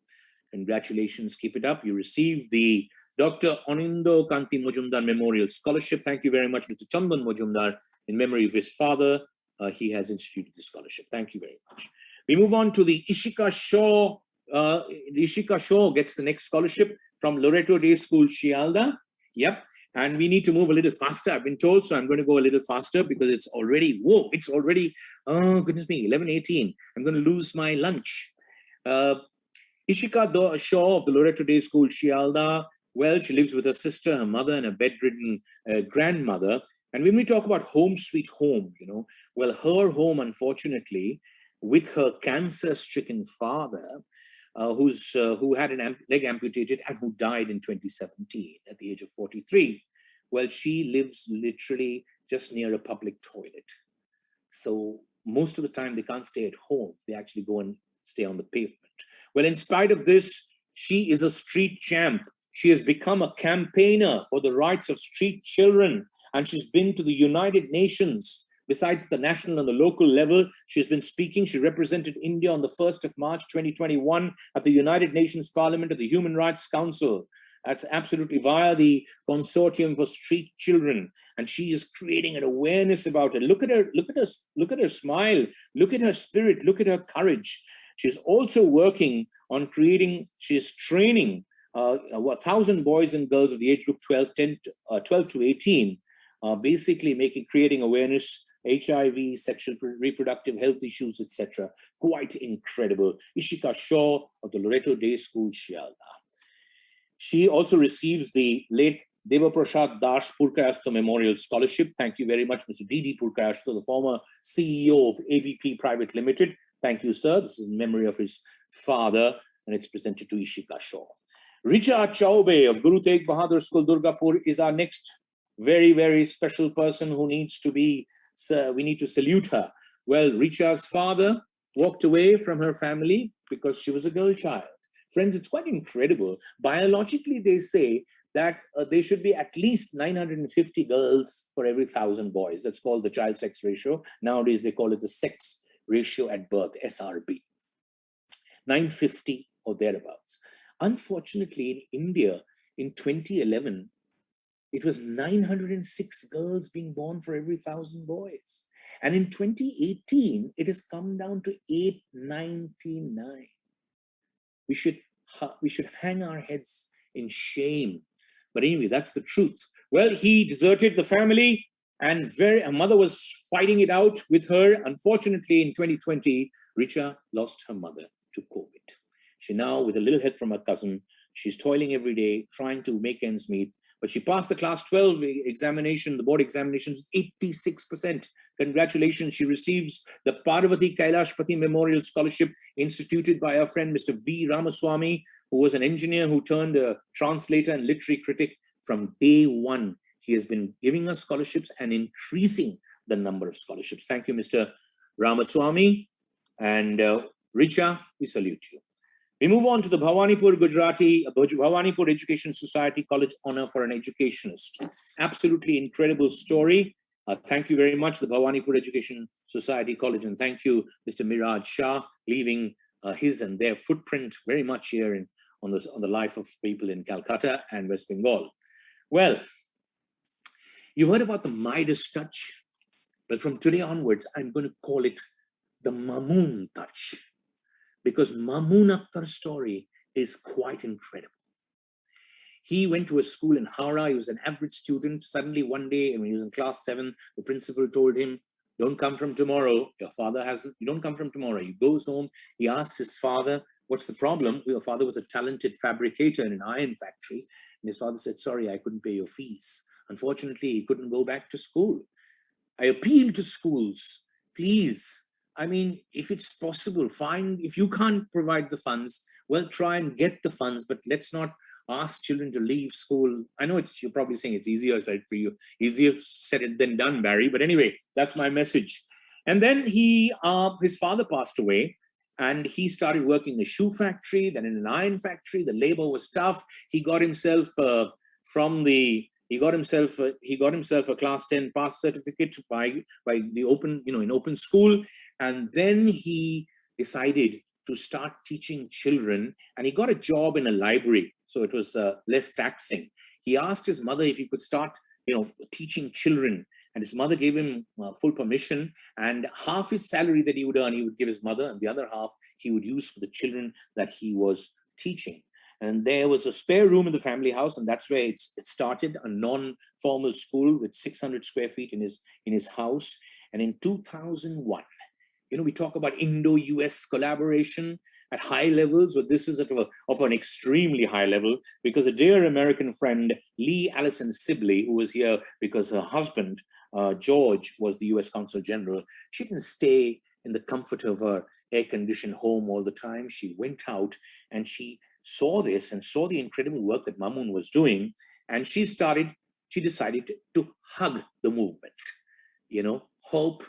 Congratulations, keep it up. You received the Dr. Anindo Kanti Mojumdar Memorial Scholarship. Thank you very much, Mr. Chandan Mojumdar. In memory of his father, he has instituted the scholarship. Thank you very much. We move on to the Ishika Shaw. Ishika Shaw gets the next scholarship from Loreto Day School, Shialda. Yep. And we need to move a little faster, I've been told, so I'm going to go a little faster because it's already, oh goodness me, 11:18. I'm going to lose my lunch. Ishika Shaw of the Loreto Day School, Shialda. Well, she lives with her sister, her mother, and a bedridden grandmother. And when we talk about home sweet home, well, her home, unfortunately, with her cancer-stricken father, who had a leg amputated and who died in 2017 at the age of 43. Well, she lives literally just near a public toilet. So most of the time they can't stay at home. They actually go and stay on the pavement. Well, in spite of this, she is a street champ. She has become a campaigner for the rights of street children, and she's been to the United Nations. Besides the national and the local level, she's been speaking. She represented India on the 1st of March, 2021 at the United Nations Parliament of the Human Rights Council. That's absolutely via the Consortium for Street Children. And she is creating an awareness about it. Look at her smile, look at her spirit, look at her courage. She's also working on she's training 1,000 boys and girls of the age group 12 to 18, basically creating awareness, HIV, sexual reproductive health issues, etc. Quite incredible. Ishika Shaw of the Loreto Day School, Shialda. She also receives the late Deva Prasad Das Purkayasto Memorial Scholarship. Thank you very much, Mr. D.D. Purkayasto, the former CEO of ABP Private Limited. Thank you, sir. This is in memory of his father, and it's presented to Ishika Shaw. Richa Chaube of Guru Tegh Bahadur School, Durgapur, is our next very special person who needs to be, we need to salute her. Well, Richa's father walked away from her family because she was a girl child. Friends, it's quite incredible. Biologically, they say that there should be at least 950 girls for every 1,000 boys. That's called the child sex ratio. Nowadays, they call it the sex ratio at birth, SRB. 950 or thereabouts. Unfortunately, in India, in 2011, it was 906 girls being born for every 1,000 boys. And in 2018, it has come down to 899. We should hang our heads in shame. But anyway, that's the truth. Well, he deserted the family, and her mother was fighting it out with her. Unfortunately, in 2020, Richa lost her mother to COVID. She now, with a little help from her cousin, she's toiling every day, trying to make ends meet. But she passed the class 12 examination, the board examinations, 86%. Congratulations. She receives the Parvati Kailashpati Memorial Scholarship instituted by our friend, Mr. V. Ramaswamy, who was an engineer who turned a translator and literary critic. From day one, he has been giving us scholarships and increasing the number of scholarships. Thank you, Mr. Ramaswamy. And Richa, we salute you. We move on to the Bhawanipur Education Society College Honor for an Educationist. Absolutely incredible story. Thank you very much, the Bhawanipur Education Society College, and thank you, Mr. Miraj Shah, leaving his and their footprint very much here on the life of people in Calcutta and West Bengal. Well, you heard about the Midas touch, but from today onwards, I'm going to call it the Mamoon touch, because Mamoon Akhtar's story is quite incredible. He went to a school in Howrah. He was an average student. Suddenly one day, when he was in class 7, the principal told him, don't come from tomorrow. Your father hasn't, you don't come from tomorrow. He goes home. He asks his father, what's the problem? Your father was a talented fabricator in an iron factory. And his father said, sorry, I couldn't pay your fees. Unfortunately, he couldn't go back to school. I appeal to schools, please. I mean, if it's possible, fine. If you can't provide the funds, well, try and get the funds, but let's not ask children to leave school. I know you're probably saying it's easier said for you, easier said it than done, Barry. But anyway, that's my message. And then his father passed away, and he started working in a shoe factory, then in an iron factory. The labor was tough. He got himself a class 10 pass certificate by the open, in open school. And then he decided to start teaching children, and he got a job in a library. So it was less taxing. He asked his mother if he could start, teaching children, and his mother gave him full permission, and half his salary that he would earn, he would give his mother, and the other half he would use for the children that he was teaching. And there was a spare room in the family house, and that's where it started, a non-formal school with 600 square feet in his house. And in 2001, we talk about Indo-US collaboration at high levels, but this is of an extremely high level, because a dear American friend, Lee Allison Sibley, who was here because her husband, George, was the US Consul General, she didn't stay in the comfort of her air-conditioned home all the time. She went out and she saw this and saw the incredible work that Mamoon was doing, and she decided to hug the movement, hope.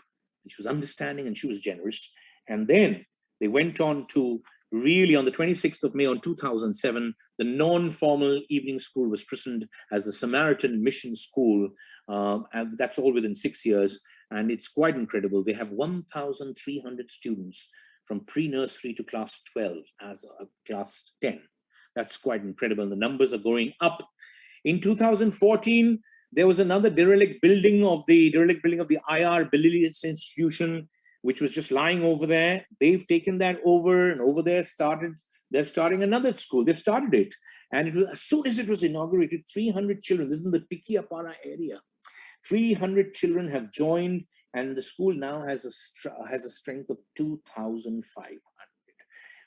She was understanding and she was generous. And then they went on to really, on the 26th of May on 2007, the non-formal evening school was christened as the Samaritan Mission School. And that's all within 6 years. And it's quite incredible. They have 1,300 students from pre-nursery to class 12 as class 10. That's quite incredible. And the numbers are going up. In 2014, there was another derelict building of the IR Billiards Institution, which was just lying over there. They've taken that over, and over there they're starting another school. They've started it. And as soon as it was inaugurated, 300 children, this is in the Tikiapara area, 300 children have joined, and the school now has a strength of 2,500.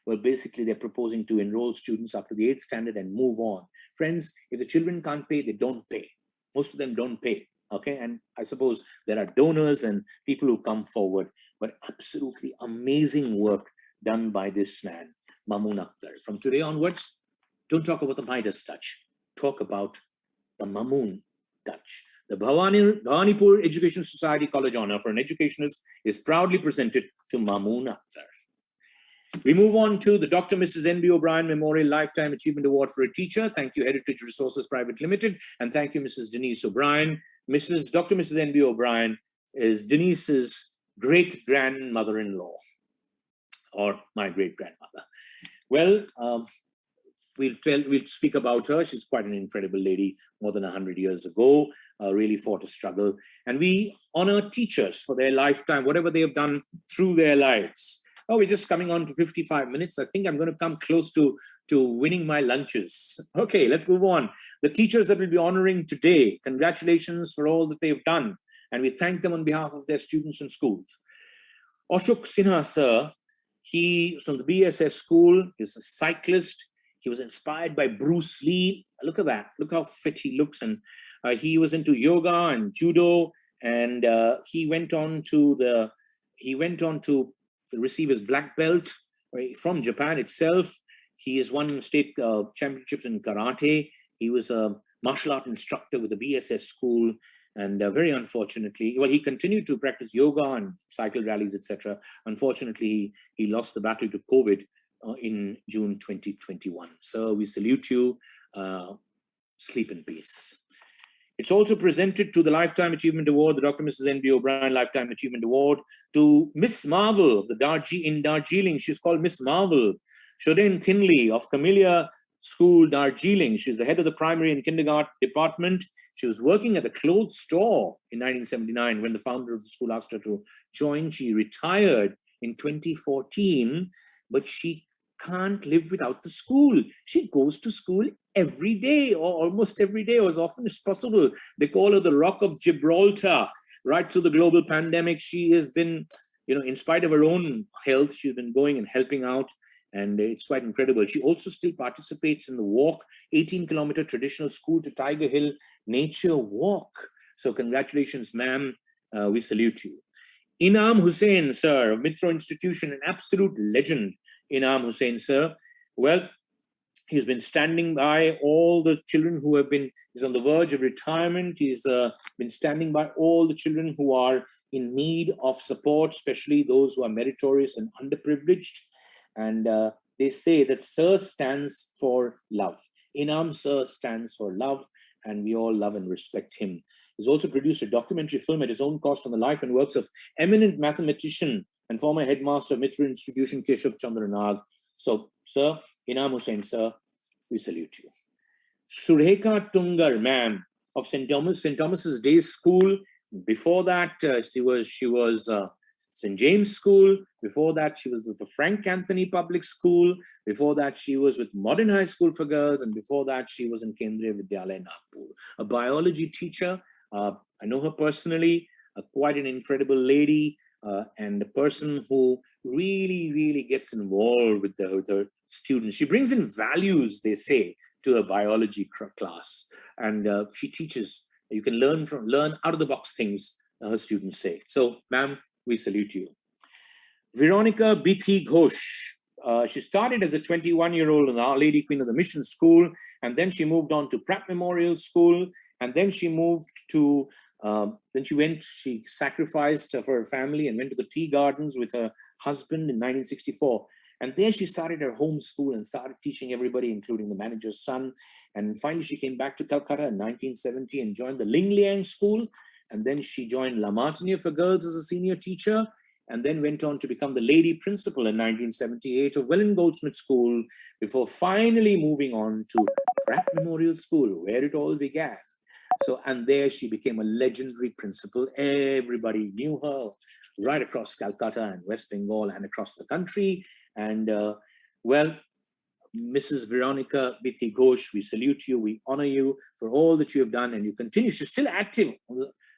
Well, basically, they're proposing to enroll students up to the 8th standard and move on. Friends, if the children can't pay, they don't pay. Most of them don't pay, okay? And I suppose there are donors and people who come forward, but absolutely amazing work done by this man, Mamoon Akhtar. From today onwards, don't talk about the Midas touch. Talk about the Mamoon touch. The Bhawanipur Education Society College Honor for an Educationist is proudly presented to Mamoon Akhtar. We move on to the Dr. Mrs. N.B. O'Brien Memorial Lifetime Achievement Award for a Teacher. Thank you, Heritage Resources Private Limited. And thank you, Mrs. Denise O'Brien. Dr. Mrs. N.B. O'Brien is Denise's great-grandmother-in-law, or my great-grandmother. Well, we'll speak about her. She's quite an incredible lady, more than 100 years ago, really fought a struggle. And we honor teachers for their lifetime, whatever they have done through their lives. Oh, we're just coming on to 55 minutes. I think I'm going to come close to winning my lunches. Okay, let's move on. The teachers that we'll be honoring today, congratulations for all that they've done. And we thank them on behalf of their students and schools. Ashok Sinha, sir, he's from the BSS school. He's a cyclist. He was inspired by Bruce Lee. Look at that. Look how fit he looks. And he was into yoga and judo. And he went on to receive his black belt from Japan itself. He has won state championships in karate. He was a martial art instructor with the BSS school. And very unfortunately, well, he continued to practice yoga and cycle rallies, etc. Unfortunately, he lost the battle to COVID in June 2021. So we salute you. Sleep in peace. It's also presented to the Lifetime Achievement Award, the Dr. Mrs. N.B. O'Brien Lifetime Achievement Award, to Miss Marvel in Darjeeling. She's called Miss Marvel. Shoden Thinley of Camellia School, Darjeeling. She's the head of the primary and kindergarten department. She was working at a clothes store in 1979 when the founder of the school asked her to join. She retired in 2014, but she can't live without the school. She goes to school every day, or almost every day, or as often as possible. They call her the Rock of Gibraltar. Right through the global pandemic, she has been, in spite of her own health, she's been going and helping out, and it's quite incredible. She also still participates in the walk, 18-kilometer traditional school to Tiger Hill nature walk. So congratulations, ma'am. We salute you. Inam Hussain, sir, of Mitra Institution, an absolute legend. Inam Hussain, sir. Well, he's been standing by all the children who he's on the verge of retirement. He's been standing by all the children who are in need of support, especially those who are meritorious and underprivileged. And they say that Sir stands for love. Inam Sir stands for love, and we all love and respect him. He's also produced a documentary film at his own cost on the life and works of eminent mathematician and former headmaster of Mitra Institution, Keshav Chandra Nag. So, sir, Inam Hussain, sir, we salute you. Sureka Tungar, ma'am, of St. Thomas's Day School. Before that, she was St. James School. Before that, she was with the Frank Anthony Public School. Before that, she was with Modern High School for Girls. And before that, she was in Kendriya Vidyalaya, Nagpur. A biology teacher. I know her personally, quite an incredible lady, and a person who really, really gets involved with her students. She brings in values, they say, to her biology class. And she teaches, you can learn out of the box things, her students say. So, ma'am, we salute you. Veronica Bithi Ghosh. She started as a 21-year-old in Our Lady Queen of the Mission School, and then she moved on to Pratt Memorial School, and then she moved to, she sacrificed for her family and went to the tea gardens with her husband in 1964. And there she started her home school and started teaching everybody, including the manager's son. And finally, she came back to Calcutta in 1970 and joined the Ling Liang School. And then she joined La Martiniere for Girls as a senior teacher, and then went on to become the lady principal in 1978 of Welland Goldsmith School, before finally moving on to Pratt Memorial School, where it all began. So, and there she became a legendary principal. Everybody knew her right across Calcutta and West Bengal and across the country. And well, Mrs. Veronica Bithi Ghosh, we salute you, we honor you for all that you have done, and you continue. She's still active,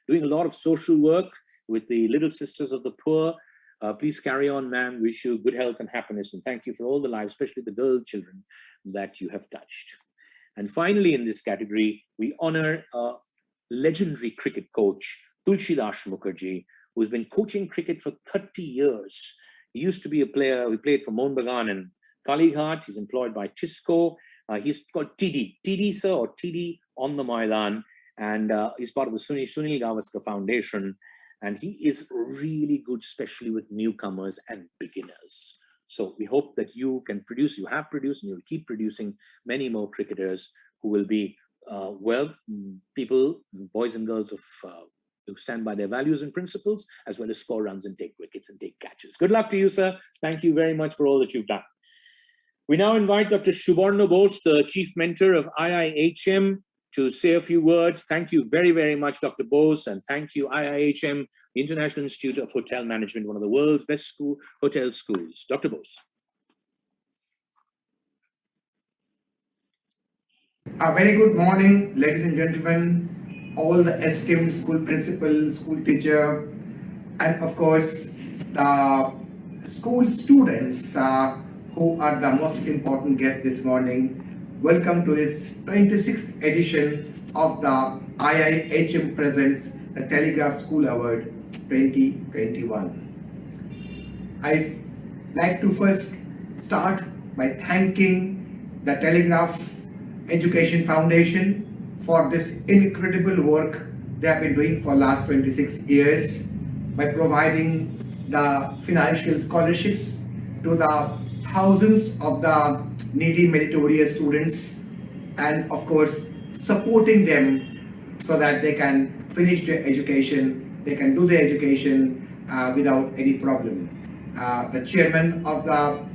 doing a lot of social work with the Little Sisters of the Poor. Please carry on, ma'am. Wish you good health and happiness, and thank you for all the lives, especially the girl children that you have touched. And finally, in this category, we honor a legendary cricket coach, Tulsidas Mukherjee, who's been coaching cricket for 30 years. He used to be a player. We played for Mohun Bagan and Kalighat. He's employed by Tisco. He's called TD, sir, or TD on the Maidan. And he's part of the Sunil Gavaskar Foundation. And he is really good, especially with newcomers and beginners. So we hope that you can produce, you have produced, and you'll keep producing many more cricketers who will be, people, boys and girls of who stand by their values and principles, as well as score runs and take wickets and take catches. Good luck to you, sir. Thank you very much for all that you've done. We now invite Dr. Subarna Bose, the Chief Mentor of IIHM, to say a few words. Thank you very, very much, Dr. Bose, and thank you, IIHM, the International Institute of Hotel Management, one of the world's best hotel schools. Dr. Bose. A very good morning, ladies and gentlemen, all the esteemed school principals, school teacher, and of course, the school students who are the most important guests this morning. Welcome to this 26th edition of the IIHM Presents the Telegraph School Award 2021. I'd like to first start by thanking the Telegraph Education Foundation for this incredible work they have been doing for last 26 years by providing the financial scholarships to the thousands of the needy meritorious students, and of course supporting them so that they can finish their education, they can do their education without any problem. The chairman of the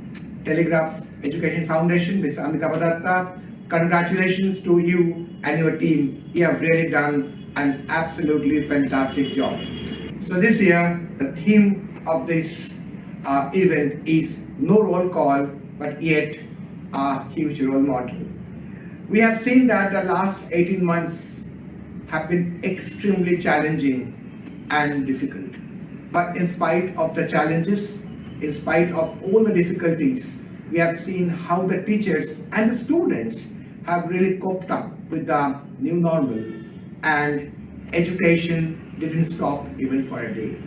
Telegraph Education Foundation, Mr. Amitabh Datta, congratulations to you and your team. You have really done an absolutely fantastic job. So this year, the theme of this event is no roll call, but yet a huge role model. We have seen that the last 18 months have been extremely challenging and difficult. But in spite of the challenges, in spite of all the difficulties, we have seen how the teachers and the students have really coped up with the new normal, and education didn't stop even for a day.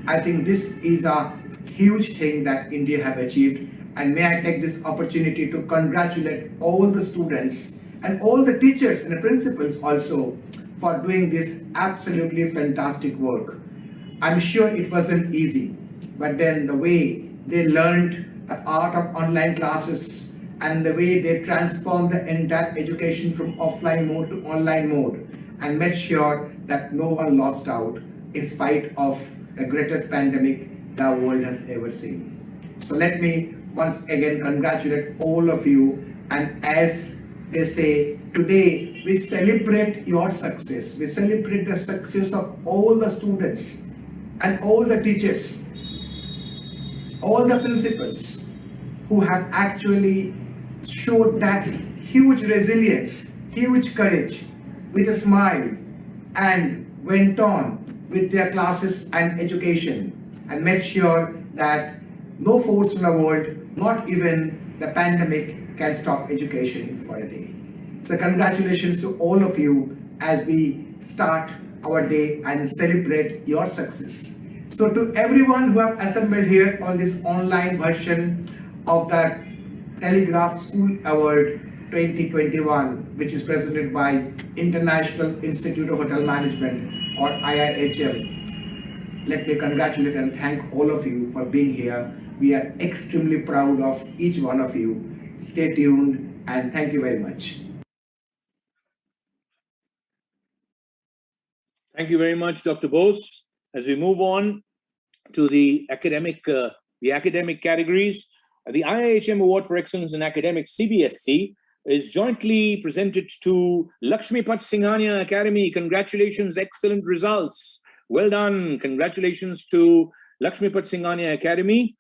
I think this is a huge thing that India have achieved, and may I take this opportunity to congratulate all the students and all the teachers and the principals also for doing this absolutely fantastic work. I'm sure it wasn't easy, but then the way they learned the art of online classes and the way they transformed the entire education from offline mode to online mode and made sure that no one lost out in spite of the greatest pandemic the world has ever seen. So let me once again congratulate all of you, and as they say, today we celebrate your success. We celebrate the success of all the students and all the teachers, all the principals who have actually showed that huge resilience, huge courage with a smile and went on with their classes and education and made sure that no force in the world, not even the pandemic, can stop education for a day. So congratulations to all of you as we start our day and celebrate your success. So to everyone who have assembled here on this online version of the Telegraph School Award 2021, which is presented by International Institute of Hotel Management, or IIHM, let me congratulate and thank all of you for being here. We are extremely proud of each one of you. Stay tuned, and thank you very much. Thank you very much, Dr. Bose. As we move on to the academic categories, the IIHM Award for Excellence in Academics, CBSC, is jointly presented to Lakshmipat Singhania Academy. Congratulations, excellent results. Well done. Congratulations to Lakshmipat Singhania Academy.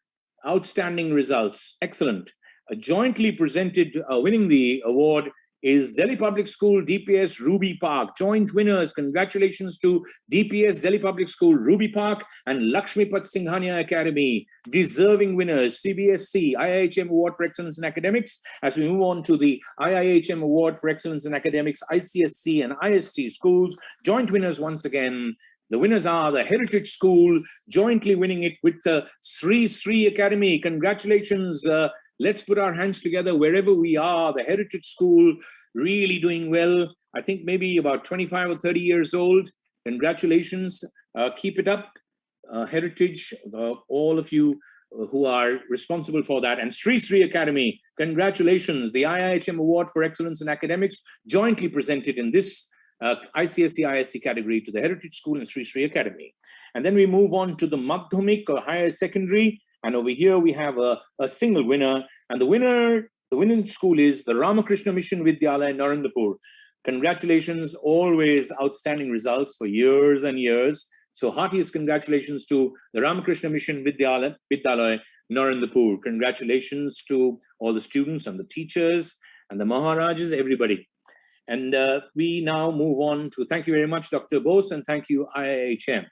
Outstanding results. Excellent. Jointly presented, winning the award is Delhi Public School DPS Ruby Park. Joint winners, congratulations to DPS Delhi Public School Ruby Park and Lakshmipat Singhania Academy. Deserving winners, CBSC IIHM Award for Excellence in Academics. As we move on to the IIHM Award for Excellence in Academics, ICSC and ISC schools, joint winners once again. The winners are the Heritage School, jointly winning it with the Sri Academy. Congratulations. Let's put our hands together wherever we are. The Heritage School really doing well. I think maybe about 25 or 30 years old. Congratulations. Keep it up. Heritage, all of you who are responsible for that. And Sri Sri Academy, congratulations. The IIHM Award for Excellence in Academics, jointly presented in this ICSE ISC category to the Heritage School and Sri Sri Academy. And then we move on to the Madhyamik or higher secondary. And over here we have a single winner. And the winning school is the Ramakrishna Mission Vidyalaya, Narendapur. Congratulations, always outstanding results for years and years. So heartiest congratulations to the Ramakrishna Mission Vidyalaya, Narendapur. Congratulations to all the students and the teachers and the Maharajas, everybody. And we now move on to, thank you very much, Dr. Bose, and thank you, IIHM.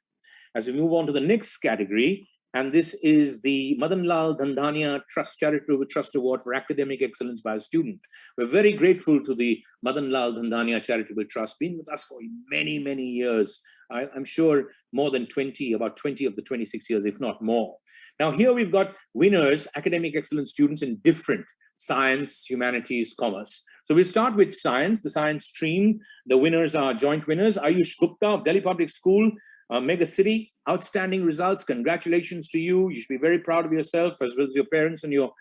As we move on to the next category, and this is the Madan Lal Dhandhania Trust Charitable Trust Award for Academic Excellence by a Student. We're very grateful to the Madan Lal Dhandhania Charitable Trust, been with us for many, many years. I'm sure more than 20, about 20 of the 26 years, if not more. Now here we've got winners, academic excellence students in different science, humanities, commerce. So we'll start with science, the science stream. The winners are joint winners. Ayush Gupta of Delhi Public School, Mega City, outstanding results. Congratulations to you. You should be very proud of yourself as well as your parents and your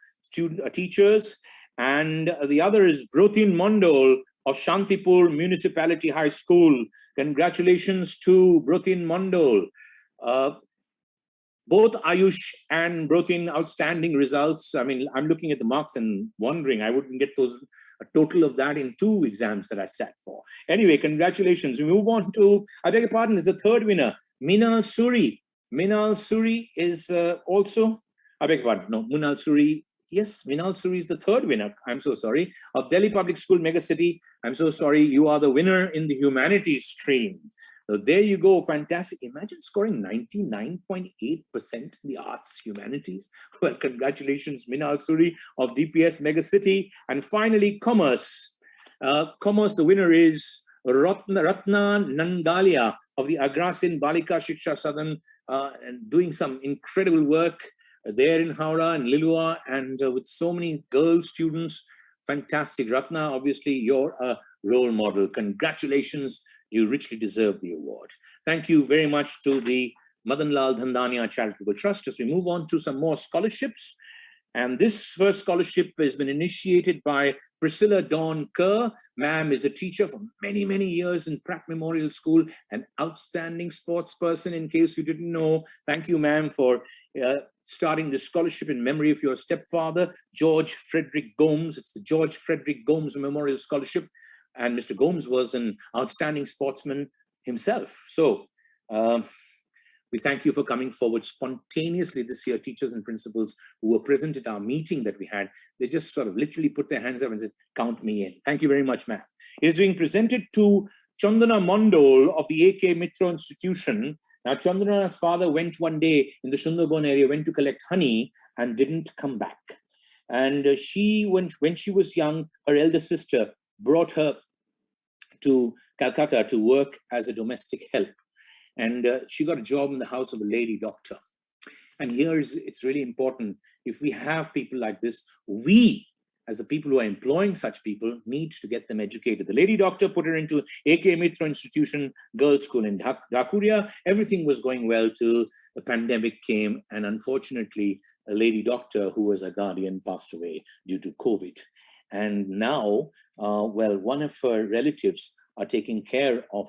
teachers. And the other is Brotin Mondol of Shantipur Municipality High School. Congratulations to Brotin Mondol. Both Ayush and Brotin, outstanding results. I mean, I'm looking at the marks and wondering I wouldn't get those, a total of that in 2 exams that I sat for. Anyway, congratulations. We move on to, I beg your pardon, is the third winner, Minal Suri. Minal Suri is also, I beg your pardon, no, Minal Suri. Yes, Minal Suri is the third winner. I'm so sorry. Of Delhi Public School, Mega City. I'm so sorry. You are the winner in the humanities stream. So there you go. Fantastic. Imagine scoring 99.8% in the arts, humanities. Well, congratulations, Minal Suri of DPS Mega City. And finally, commerce. Commerce, the winner is Ratna Nandalia of the Agrasin Balika Shiksha Sadan, and doing some incredible work there in Howrah and Lilua, and with so many girl students. Fantastic. Ratna, obviously you're a role model. Congratulations. You richly deserve the award. Thank you very much to the Madan Lal Dhandhania Charitable Trust. As we move on to some more scholarships. And this first scholarship has been initiated by Priscilla Dawn Kerr. Ma'am is a teacher for many, many years in Pratt Memorial School, an outstanding sports person, in case you didn't know. Thank you, ma'am, for starting this scholarship in memory of your stepfather, George Frederick Gomes. It's the George Frederick Gomes Memorial Scholarship. And Mr. Gomes was an outstanding sportsman himself. So we thank you for coming forward spontaneously this year. Teachers and principals who were present at our meeting that we had, they just sort of literally put their hands up and said, count me in. Thank you very much, ma'am. It is being presented to Chandana Mondol of the A.K. Mitra Institution. Now, Chandana's father went one day in the Sundarban area, went to collect honey and didn't come back. And she, when she was young, her elder sister brought her to Calcutta to work as a domestic help. And she got a job in the house of a lady doctor. And it's really important. If we have people like this, we, as the people who are employing such people, need to get them educated. The lady doctor put her into A.K. Mitra Institution Girls' School in Dhakuria. Everything was going well till the pandemic came. And unfortunately, a lady doctor who was a guardian passed away due to COVID. And now, well, one of her relatives are taking care of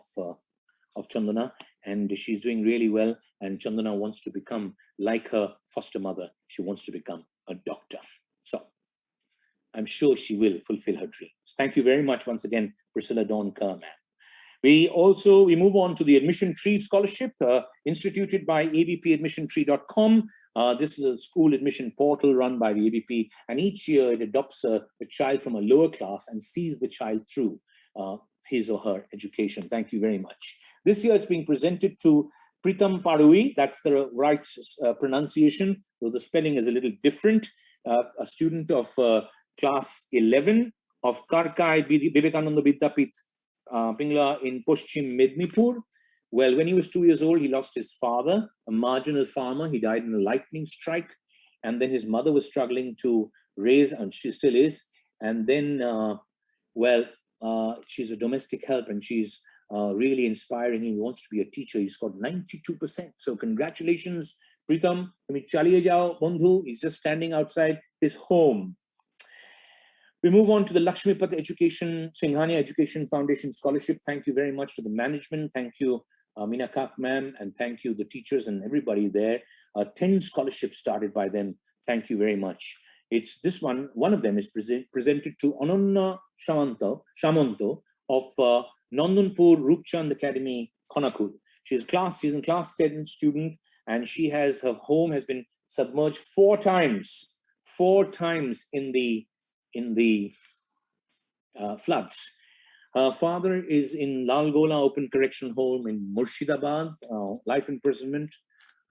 Chandana, and she's doing really well. And Chandana wants to become like her foster mother. She wants to become a doctor. So I'm sure she will fulfill her dreams. Thank you very much once again, Priscilla Dawn Kerr, ma'am. We move on to the Admission Tree Scholarship instituted by abpadmissiontree.com. This is a school admission portal run by the ABP, and each year it adopts a child from a lower class and sees the child through his or her education. Thank you very much. This year it's being presented to Pritam Padui. That's the right pronunciation, though the spelling is a little different. A student of class 11 of Karkai Vivekananda Vidyapith Pingla in Poschim Mednipur. Well, when he was 2 years old, he lost his father, a marginal farmer. He died in a lightning strike. And then his mother was struggling to raise, and she still is. And then, she's a domestic help, and she's really inspiring. He wants to be a teacher. He scored 92%. So congratulations Pritam, tumi chaliye jao, bondhu. He's just standing outside his home. We move on to the Lakshmipat Singhania Education Foundation Scholarship. Thank you very much to the management. Thank you, Meena Kak ma'am, and thank you the teachers and everybody there. 10 scholarships started by them. Thank you very much. It's this one of them is presented to Anonna Shamanto of Nandanpur Rupchand Academy, Konakul. She's in class 10 student, and her home has been submerged four times in the floods. Her father is in Lalgola Open Correction Home in Murshidabad, life imprisonment,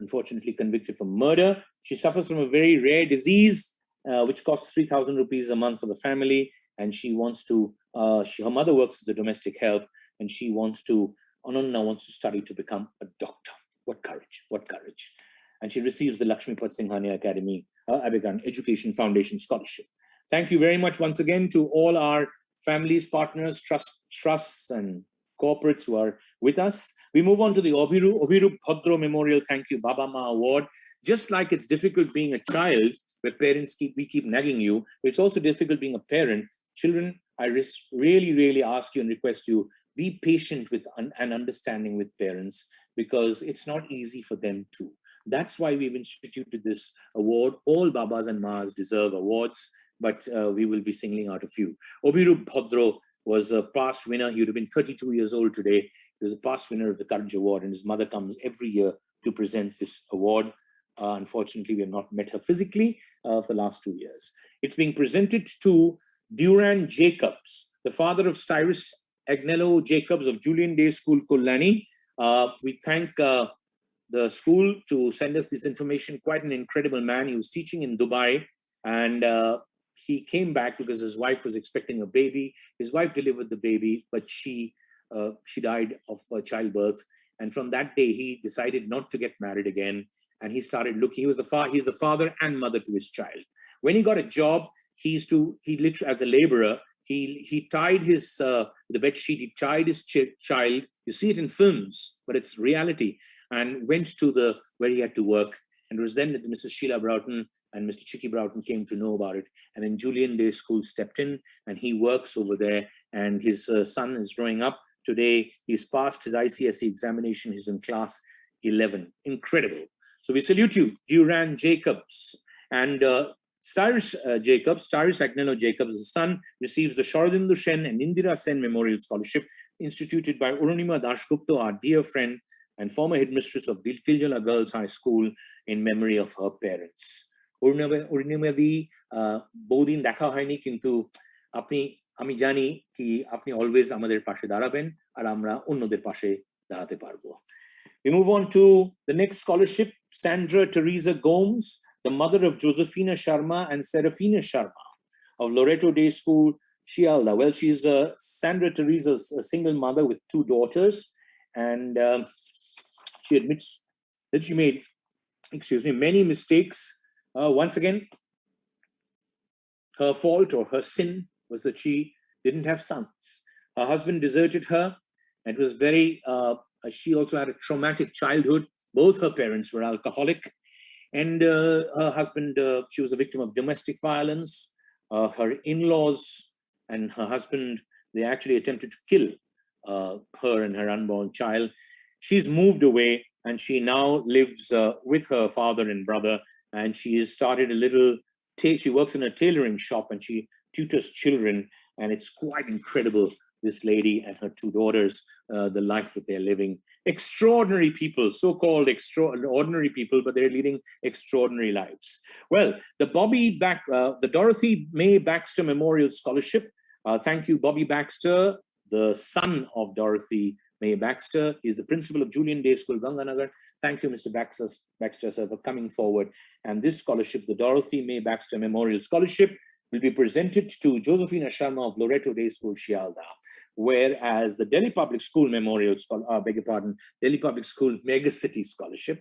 unfortunately convicted for murder. She suffers from a very rare disease, which costs 3,000 rupees a month for the family. And she wants to, her mother works as a domestic help, and Anonna wants to study to become a doctor. What courage, what courage. And she receives the Lakshmipat Singhania Academy Education Foundation Scholarship. Thank you very much once again to all our families, partners, trusts, and corporates who are with us. We move on to the Obiru Bhadro Memorial Thank You Baba Ma Award. Just like it's difficult being a child, where parents we keep nagging you, it's also difficult being a parent. Children, I really ask you and request you, be patient with and understanding with parents, because it's not easy for them too. That's why we've instituted this award. All Babas and Mas deserve awards, but we will be singling out a few. Obiru Bhadro was a past winner. He would have been 32 years old today. He was a past winner of the Courage Award, and his mother comes every year to present this award. Unfortunately, we have not met her physically for the last 2 years. It's being presented to Duran Jacobs, the father of Cyrus Agnello Jacobs of Julian Day School, Kullani. We thank the school to send us this information. Quite an incredible man. He was teaching in Dubai, and he came back because his wife was expecting a baby. His wife delivered the baby, but she died of childbirth. And from that day, he decided not to get married again. And he started looking. He's the father and mother to his child. When he got a job, he literally, as a laborer, he tied the bed sheet. He tied his child. You see it in films, but it's reality. And went to where he had to work. And it was then that Mrs. Sheila Broughton and Mr. Chicky Broughton came to know about it. And then Julian Day School stepped in, and he works over there. And his son is growing up. Today, he's passed his ICSE examination. He's in class 11. Incredible. So we salute you, Duran Jacobs. And Cyrus Agnello Jacobs, his son, receives the Sharadindu Sen and Indira Sen Memorial Scholarship instituted by Urunima Dashgupta, our dear friend and former headmistress of Dilkiljala Girls High School, in memory of her parents. Urunima di Bodin Dakha Haini Kintu Ami Jani ki apni always amader pashe daraben ar amra onnoder pashe darate parbo. We move on to the next scholarship, Sandra Teresa Gomes, the mother of Josephina Sharma and Serafina Sharma of Loreto Day School, Shialda. Well, she's Sandra Teresa's a single mother with 2 daughters, and she admits that she made, many mistakes. Once again, her fault or her sin was that she didn't have sons. Her husband deserted her, and it was very, she also had a traumatic childhood. Both her parents were alcoholic, and her husband, she was a victim of domestic violence. Her in-laws and her husband, they actually attempted to kill her and her unborn child. She's moved away, and she now lives with her father and brother, and she has started she works in a tailoring shop, and she tutors children, and it's quite incredible, this lady and her 2 daughters, the life that they're living. Extraordinary people, so-called extraordinary people, but they're leading extraordinary lives. Well, the Dorothy May Baxter Memorial Scholarship. Thank you, Bobby Baxter, the son of Dorothy May Baxter. He's the principal of Julian Day School, Ganganagar. Thank you, Mr. Baxter, sir, for coming forward. And this scholarship, the Dorothy May Baxter Memorial Scholarship, will be presented to Josephina Sharma of Loreto Day School, Shialda. Whereas the Delhi Public School Memorial Delhi Public School Megacity Scholarship,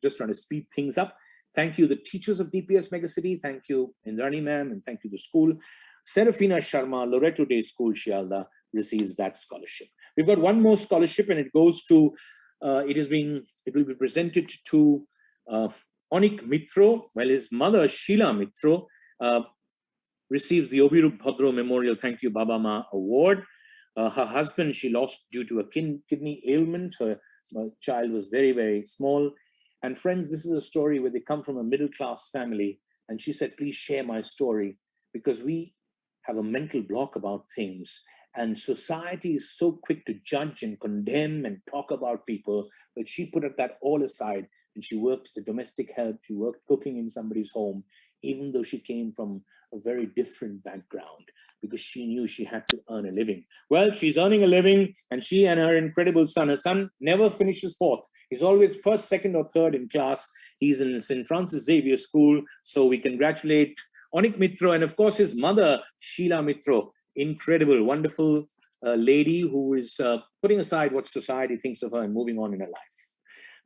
just trying to speed things up. Thank you, the teachers of DPS Megacity. Thank you, Indrani ma'am, and thank you, the school. Serafina Sharma, Loreto Day School, Shialda, receives that scholarship. We've got one more scholarship, and it goes to, it will be presented to Onik Mitro, well, his mother, Sheila Mitro, receives the Obirup Bhadro Memorial Thank You Baba Ma Award. Her husband, she lost due to a kidney ailment. Her child was very, very small. And friends, this is a story where they come from a middle-class family. And she said, please share my story, because we have a mental block about things. And society is so quick to judge and condemn and talk about people. But she put that all aside, and she worked as a domestic help. She worked cooking in somebody's home, even though she came from a very different background, because she knew she had to earn a living. Well, she's earning a living, and she and her incredible son, her son never finishes fourth. He's always first, second, or third in class. He's in St. Francis Xavier School. So we congratulate Onik Mitro, and of course his mother, Sheila Mitro, incredible, wonderful lady who is putting aside what society thinks of her and moving on in her life.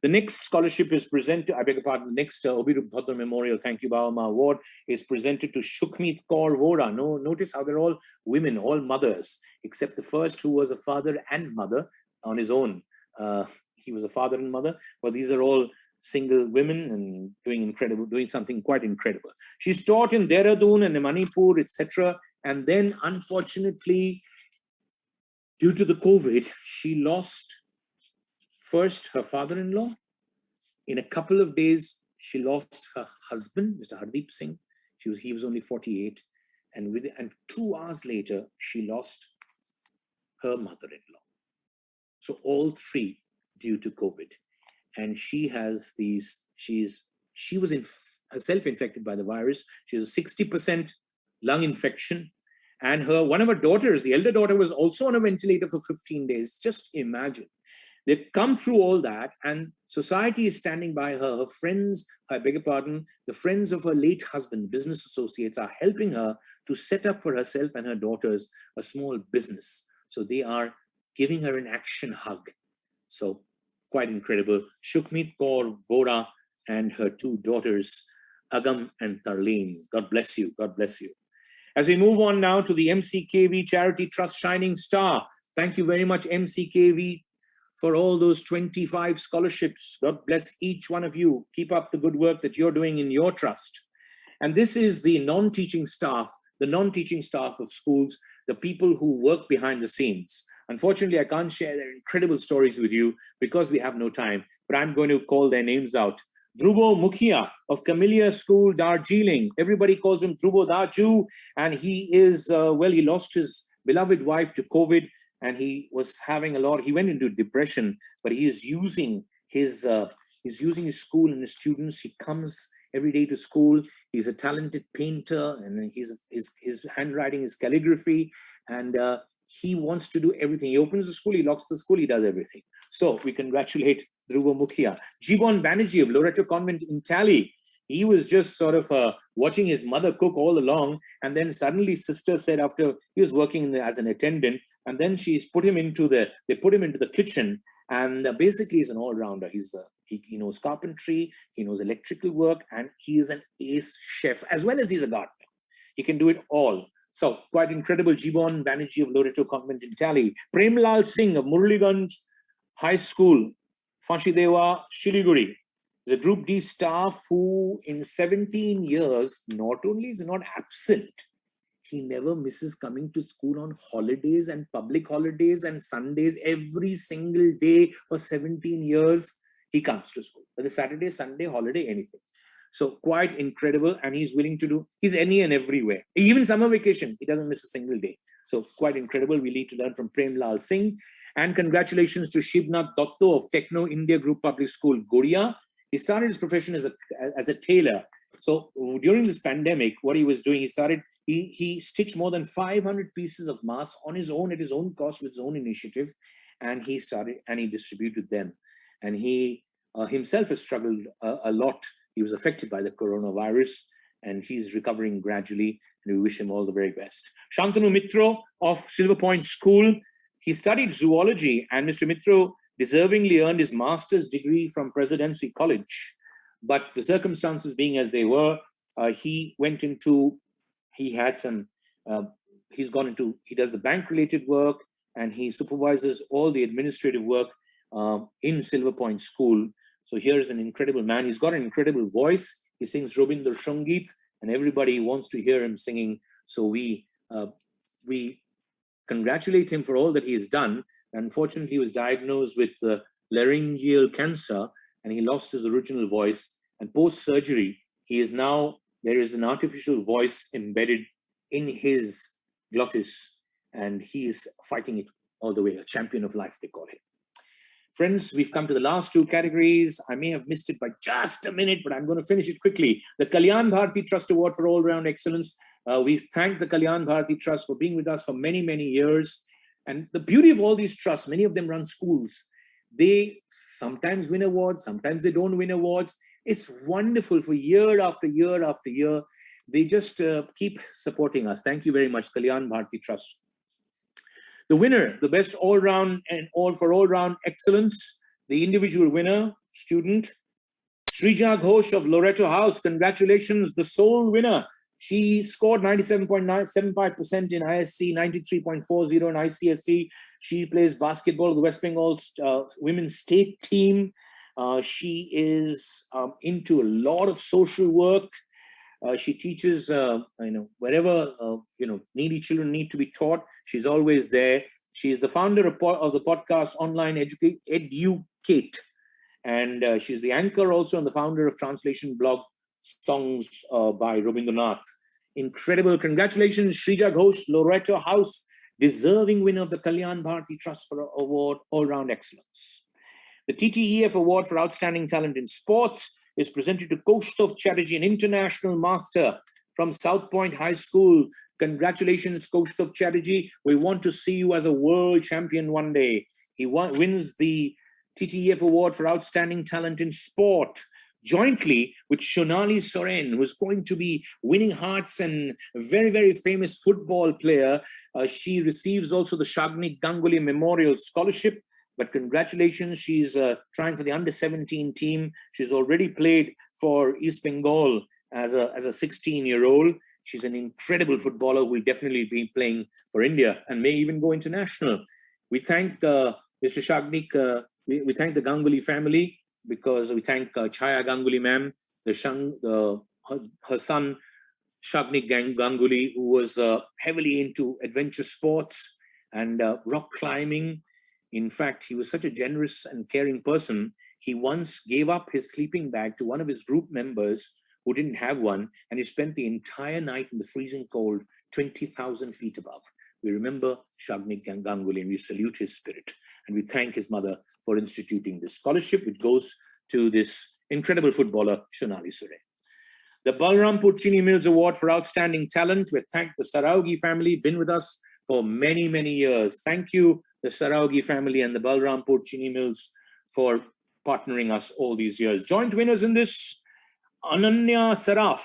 The next scholarship is presented, I beg your pardon, the next Obirup Bhadra Memorial Thank You Baba Ma Award is presented to Shukmeet Kaur Vora. No, notice how they're all women, all mothers, except the first, who was a father and mother on his own. He was a father and mother, but these are all single women and doing something quite incredible. She's taught in Dehradun and in Manipur, etc. And then, unfortunately, due to the COVID, she lost first her father-in-law. In a couple of days, she lost her husband, Mr. Hardeep Singh. He was only 48. And 2 hours later, she lost her mother-in-law. So all three due to COVID. And she has she was herself infected by the virus. She has a 60% lung infection. And one of her daughters, the elder daughter, was also on a ventilator for 15 days. Just imagine. They've come through all that, and society is standing by her. Her friends, I beg your pardon, the friends of her late husband, business associates, are helping her to set up for herself and her daughters a small business. So they are giving her an action hug. So quite incredible. Shukmeet Kaur Vora and her 2 daughters, Agam and Tarleen. God bless you. God bless you. As we move on now to the MCKV Charity Trust Shining Star. Thank you very much, MCKV, for all those 25 scholarships. God bless each one of you. Keep up the good work that you're doing in your trust. And this is the non-teaching staff of schools, the people who work behind the scenes. Unfortunately, I can't share their incredible stories with you because we have no time, but I'm going to call their names out. Dhruvo Mukhia of Camellia School, Darjeeling. Everybody calls him Dhruvo Daju, and he is, he lost his beloved wife to COVID, and he was having he went into depression, but he is using his school and his students. He comes every day to school. He's a talented painter, and his handwriting is calligraphy, and he wants to do everything. He opens the school, he locks the school, he does everything. So we congratulate Dhruva Mukhia. Jibon Banerjee of Loreto Convent in Tally. He was just sort of watching his mother cook all along, and then suddenly sister said, after he was working as an attendant, and then they put him into the kitchen, and basically he's an all-rounder. He knows carpentry, he knows electrical work, and he is an ace chef, as well as he's a gardener. He can do it all. So quite incredible. Jibon Banerjee of Loreto Convent in Tally. Premlal Singh of Muraliganj High School, Fashidewa, Shiliguri. The Group D staff who in 17 years, not only is not absent, he never misses coming to school on holidays and public holidays and Sundays. Every single day for 17 years, he comes to school. Whether Saturday, Sunday, holiday, anything. So quite incredible, and he's willing to do, he's any and everywhere. Even summer vacation, he doesn't miss a single day. So quite incredible. We need to learn from Premlal Singh. And congratulations to Shivnath Dotto of Techno India Group Public School, Goria. He started his profession as a tailor. So during this pandemic, what he was doing, he stitched more than 500 pieces of masks on his own, at his own cost, with his own initiative. And he distributed them. And he himself has struggled a lot. He was affected by the coronavirus, and he's recovering gradually, and we wish him all the very best. Shantanu Mitro of Silver Point School. He studied zoology, and Mr. Mitro deservingly earned his master's degree from Presidency College. But the circumstances being as they were, he does the bank-related work, and he supervises all the administrative work in Silver Point School. So here is an incredible man. He's got an incredible voice. He sings Robindra Sangeet, and everybody wants to hear him singing. So we congratulate him for all that he has done. Unfortunately, he was diagnosed with laryngeal cancer, and he lost his original voice. And post-surgery, there is an artificial voice embedded in his glottis, and he is fighting it all the way. A champion of life, they call him. Friends, we've come to the last two categories. I may have missed it by just a minute, but I'm going to finish it quickly. The Kalyan Bharati Trust Award for All-Round Excellence. We thank the Kalyan Bharati Trust for being with us for many, many years. And the beauty of all these trusts, many of them run schools. They sometimes win awards, sometimes they don't win awards. It's wonderful for year after year after year. They just keep supporting us. Thank you very much, Kalyan Bharati Trust. The winner, the best all-round and all-round excellence, the individual winner, student, Srija Ghosh of Loreto House. Congratulations, the sole winner. She scored 97.75% in ISC, 93.40 in ICSC. She plays basketball with the West Bengal women's state team. She is into a lot of social work. She teaches, wherever, needy children need to be taught, she's always there. She is the founder of the podcast Online Educate. And she's the anchor also and the founder of translation blog Songs by Rabindranath. Incredible. Congratulations, Srija Ghosh, Loreto House, deserving winner of the Kalyan Bharati Trust for Award, All-Round Excellence. The TTEF Award for Outstanding Talent in Sports is presented to Kaustubh Chatterjee, an international master from South Point High School. Congratulations, Kaustubh Chatterjee. We want to see you as a world champion one day. He wins the TTEF Award for Outstanding Talent in Sport, jointly with Shonali Soren, who's going to be winning hearts and a very, very famous football player. She receives also the Shagnik Ganguly Memorial Scholarship. But congratulations, she's trying for the under-17 team. She's already played for East Bengal as a 16-year-old. She's an incredible footballer who will definitely be playing for India and may even go international. We thank Mr. Shagnik. We thank the Ganguly family, because we thank Chaya Ganguly ma'am, her son Shagnik Ganguly, who was heavily into adventure sports and rock climbing. In fact, he was such a generous and caring person. He once gave up his sleeping bag to one of his group members who didn't have one, and he spent the entire night in the freezing cold, 20,000 feet above. We remember Shagnik Ganguly and we salute his spirit. And we thank his mother for instituting this scholarship, which goes to this incredible footballer, Shonali Soren. The Balrampur Chini Mills Award for Outstanding Talent. We thank the Saraugi family, been with us for many, many years. Thank you, the Saraugi family and the Balrampur Chini Mills, for partnering us all these years. Joint winners in this, Ananya Saraf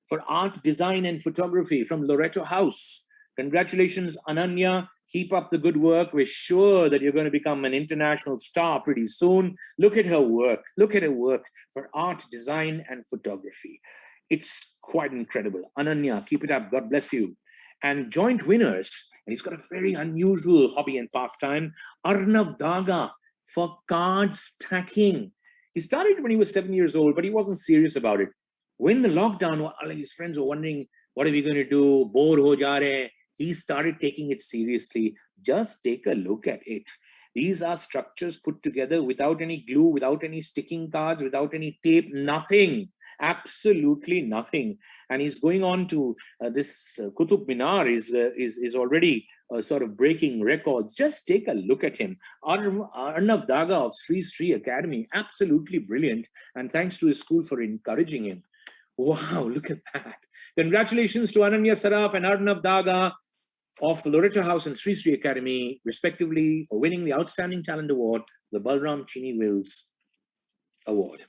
for Art, Design and Photography from Loreto House. Congratulations, Ananya. Keep up the good work. We're sure that you're going to become an international star pretty soon. Look at her work. Look at her work for art, design, and photography. It's quite incredible. Ananya, keep it up. God bless you. And joint winners, and he's got a very unusual hobby and pastime, Arnav Daga for card stacking. He started when he was 7 years old, but he wasn't serious about it. When the lockdown, his friends were wondering, what are we going to do? Bore ho ja rahe. He started taking it seriously. Just take a look at it. These are structures put together without any glue, without any sticking cards, without any tape, nothing, absolutely nothing. And he's going on to this Qutub Minar is already sort of breaking records. Just take a look at him. Arnav Daga of Sri Sri Academy, absolutely brilliant. And thanks to his school for encouraging him. Wow, look at that. Congratulations to Ananya Saraf and Arnav Daga of the Loreto House and Sri Sri Academy, respectively, for winning the Outstanding Talent Award, the Balram Chini Mills Award.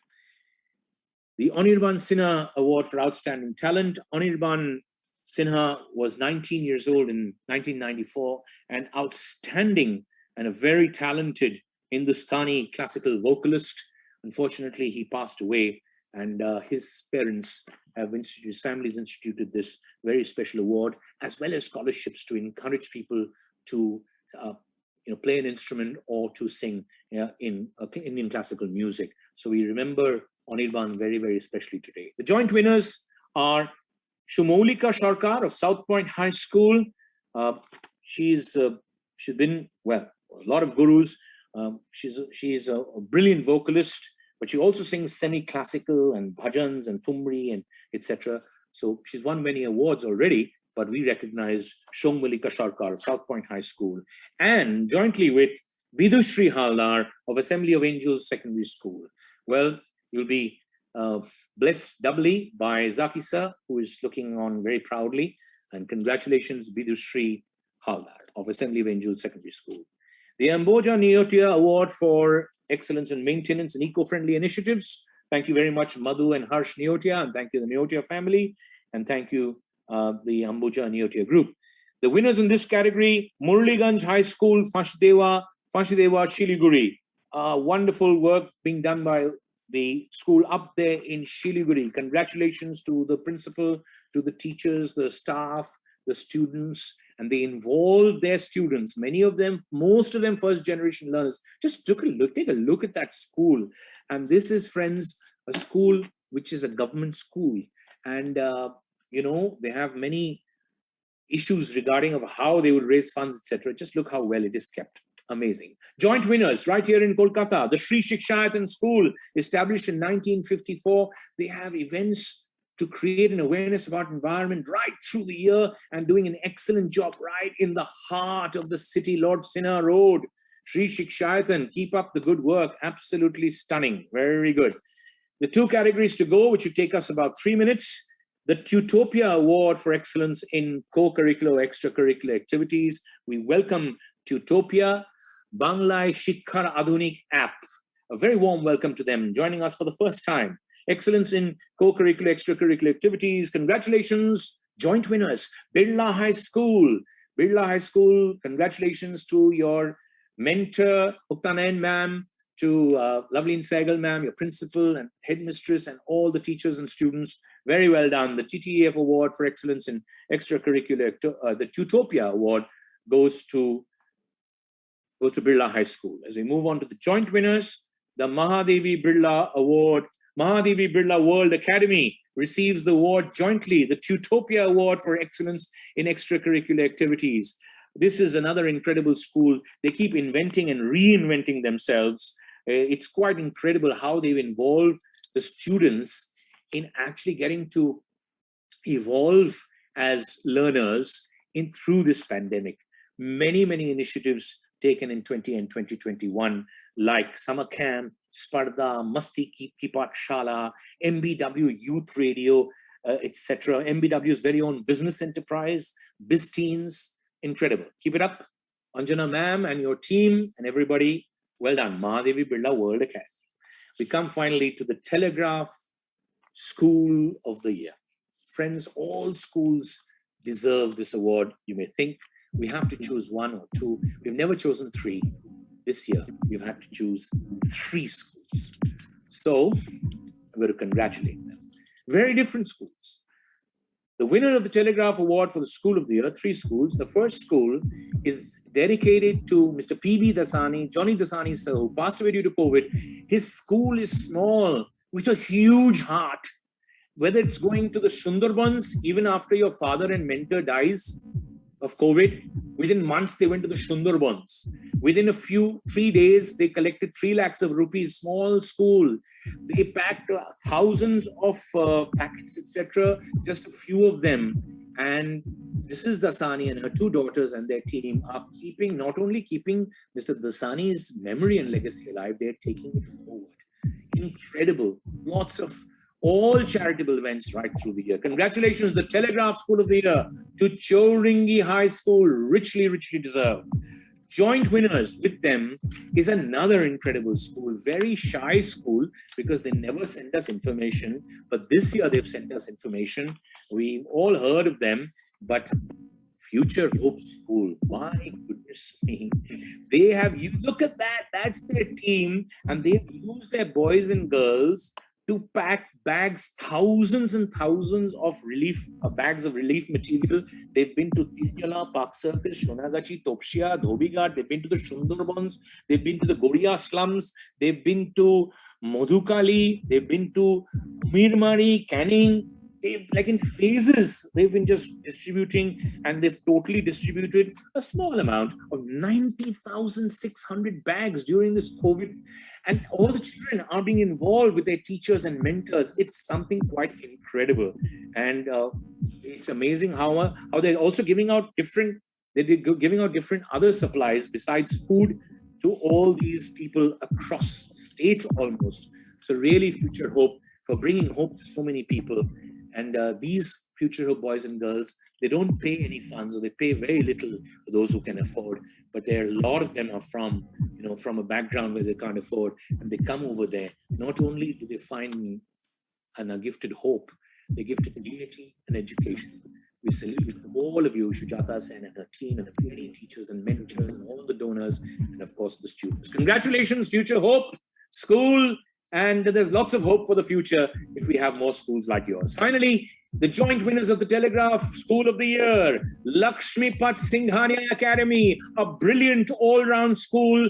The Anirban Sinha Award for Outstanding Talent. Anirban Sinha was 19 years old in 1994, and outstanding and a very talented Hindustani classical vocalist. Unfortunately, he passed away, and his parents have his family's instituted this very special award, as well as scholarships to encourage people to play an instrument or to sing in Indian classical music. So we remember Anirban very, very especially today. The joint winners are Shumolika Sharkar of South Point High School. She's been, well, a lot of gurus. She's a brilliant vocalist, but she also sings semi-classical and bhajans and thumri and etc. So she's won many awards already, but we recognize Shumolika Sharkar of South Point High School, and jointly with Bidushri Haldar of Assembly of Angels Secondary School. Well, you'll be blessed doubly by Zaki sir, who is looking on very proudly, and congratulations Bidushri Haldar of Assembly of Angels Secondary School. The Amboja Neotia Award for Excellence in Maintenance and Eco-Friendly Initiatives. Thank you very much, Madhu and Harsh Neotia, and thank you the Neotia family, and thank you the Amboja Neotia group. The winners in this category, Murliganj High School, Fashidewa Shiliguri. Wonderful work being done by the school up there in Shiliguri. Congratulations to the principal, to the teachers, the staff, the students, and they involve their students. Many of them, most of them first generation learners. Just take a look at that school. And this is, friends, a school which is a government school. And, you know, they have many issues regarding of how they would raise funds, etc. Just look how well it is kept. Amazing. Joint winners right here in Kolkata, the Sri Shikshayatan School, established in 1954. They have events to create an awareness about environment right through the year, and doing an excellent job right in the heart of the city, Lord Sinha Road. Sri Shikshayatan, keep up the good work. Absolutely stunning. Very good. The two categories to go, which would take us about 3 minutes. The Tutopia Award for Excellence in Co-Curricular or Extracurricular Activities. We welcome Tutopia, Banglai Shikkar Adhunik app. A very warm welcome to them, joining us for the first time. Excellence in co-curricular, extracurricular activities. Congratulations, joint winners. Birla High School. Birla High School, congratulations to your mentor, Uktanayan ma'am, to Loveleen Sehgal ma'am, your principal and headmistress, and all the teachers and students. Very well done. The TTEF Award for Excellence in Extracurricular, the Tutopia Award goes to Birla High School. As we move on to the joint winners, the Mahadevi Birla Award, Mahadevi Birla World Academy receives the award jointly, the Tutopia Award for Excellence in Extracurricular Activities. This is another incredible school. They keep inventing and reinventing themselves. It's quite incredible how they've involved the students in actually getting to evolve as learners through this pandemic. Many, many initiatives taken in 20 and 2021, like summer camp, Sparda, Masti Ki Pathshala, MBW Youth Radio, etc. MBW's very own business enterprise, BizTeens, incredible. Keep it up, Anjana ma'am and your team and everybody. Well done, Mahadevi Birla World Academy. We come finally to the Telegraph School of the Year. Friends, all schools deserve this award. You may think we have to choose one or two. We've never chosen three. This year, we've had to choose 3 schools. So I'm going to congratulate them. Very different schools. The winner of the Telegraph Award for the School of the Year, 3 schools. The first school is dedicated to Mr. P.B. Dasani, Johnny Dasani sir, who passed away due to COVID. His school is small, with a huge heart. Whether it's going to the Sundarbans, even after your father and mentor dies of COVID, within months they went to the Sundarbans. Within 3 days, they collected 3 lakhs of rupees, small school. They packed thousands of packets, etc., just a few of them. And Mrs. Dasani and her 2 daughters and their team are not only keeping Mr. Dasani's memory and legacy alive, they're taking it forward. Incredible. Lots of all charitable events right through the year. Congratulations, the Telegraph School of the Year, to Chowringhee High School, richly, richly deserved. Joint winners with them is another incredible school, very shy school because they never send us information, but this year they've sent us information. We've all heard of them, but Future Hope School, my goodness me. You look at that, that's their team, and they've used their boys and girls to pack bags, thousands and thousands of bags of relief material. They've been to Tiljala, Park Circus, Shonagachi, Topshia, Dhobighat. They've been to the Sundarbans. They've been to the Goria slums. They've been to Madhukali. They've been to Mirmari, Canning. They've, like in phases, they've been just distributing, and they've totally distributed a small amount of 90,600 bags during this COVID. And all the children are being involved with their teachers and mentors. It's something quite incredible. And it's amazing how they're also giving out different other supplies besides food to all these people across the state almost. So really future hope, for bringing hope to so many people. And these future hope boys and girls, they don't pay any funds, or they pay very little for those who can afford. But there are a lot of them are from a background where they can't afford, and they come over there. Not only do they find a gifted hope, they gifted dignity and education. We salute all of you, Shujata Sen and her team, and the many teachers and mentors, and all the donors, and of course the students. Congratulations, Future Hope School. And there's lots of hope for the future if we have more schools like yours. Finally, the joint winners of the Telegraph School of the Year, Lakshmipat Singhania Academy, a brilliant all-round school.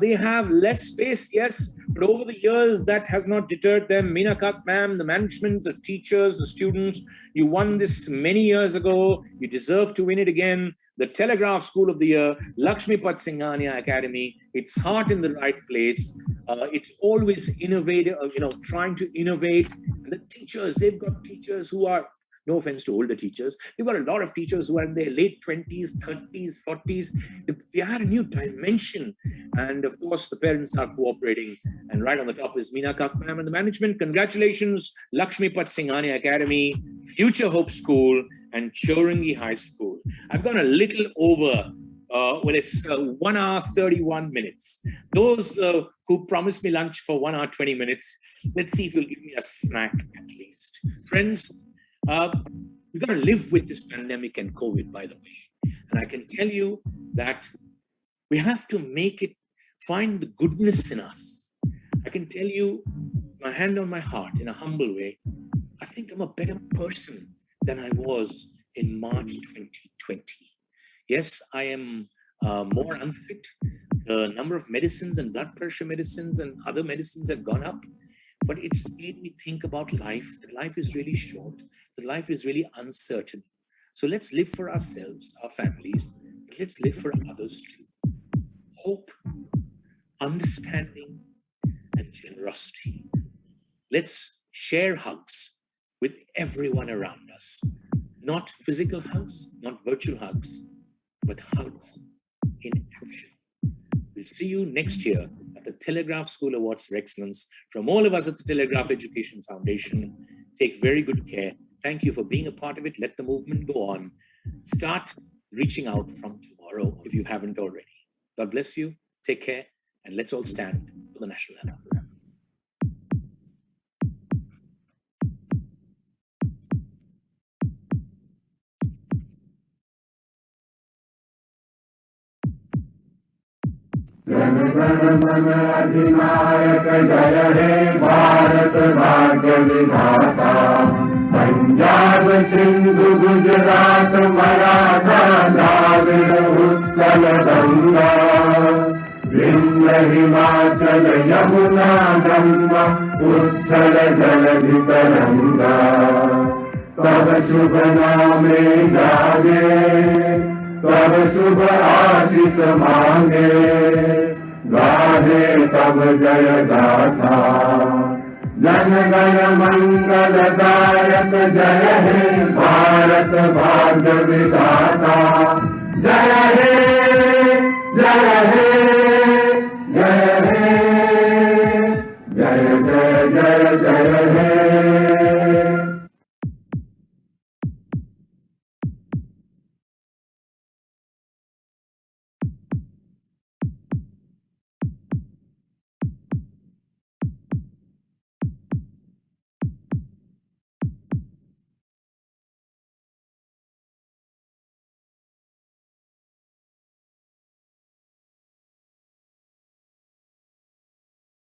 They have less space, yes, but over the years, that has not deterred them. Meenakak ma'am, the management, the teachers, the students, you won this many years ago. You deserve to win it again. The Telegraph School of the Year, Lakshmipat Singhania Academy. It's heart in the right place. It's always innovative, trying to innovate. And the teachers, they've got teachers who are, no offense to older teachers, they've got a lot of teachers who are in their late 20s, 30s, 40s. They are a new dimension. And of course, the parents are cooperating. And right on the top is Meenakak ma'am and the management. Congratulations, Lakshmipat Singhania Academy, Future Hope School, and Chorangi High School. I've gone a little over. It's 1 hour, 31 minutes. Those who promised me lunch for 1 hour, 20 minutes, let's see if you'll give me a snack at least. Friends, we've got to live with this pandemic and COVID, by the way. And I can tell you that we have to find the goodness in us. I can tell you, my hand on my heart, in a humble way, I think I'm a better person than I was in March 2020. Yes, I am more unfit. The number of medicines and blood pressure medicines and other medicines have gone up. But it's made me think about life, that life is really short, that life is really uncertain. So let's live for ourselves, our families, but let's live for others too. Hope, understanding, and generosity. Let's share hugs with everyone around us. Not physical hugs, not virtual hugs, but hugs in action. We'll see you next year at the Telegraph School Awards for Excellence. From all of us at the Telegraph Education Foundation, take very good care. Thank you for being a part of it. Let the movement go on. Start reaching out from tomorrow if you haven't already. God bless you. Take care. And let's all stand for the national anthem. Jana Gana मन अधिनायक जय हे भारत भाग्य विधाता पंजाब सिंधु गुजरात मराठा द्राविड़ उत्कल गंगा विंध्य हिमाचल यमुना गंगा उत्कल जलधि तरंगा तब शुभ नामे जागे तब शुभ आशीष मांगे गाहे तब जय गाथा जन गण मंगल दायक जय हे भारत भाग्य विधाता जय हे जय हे जय हे जय जय जय जय हे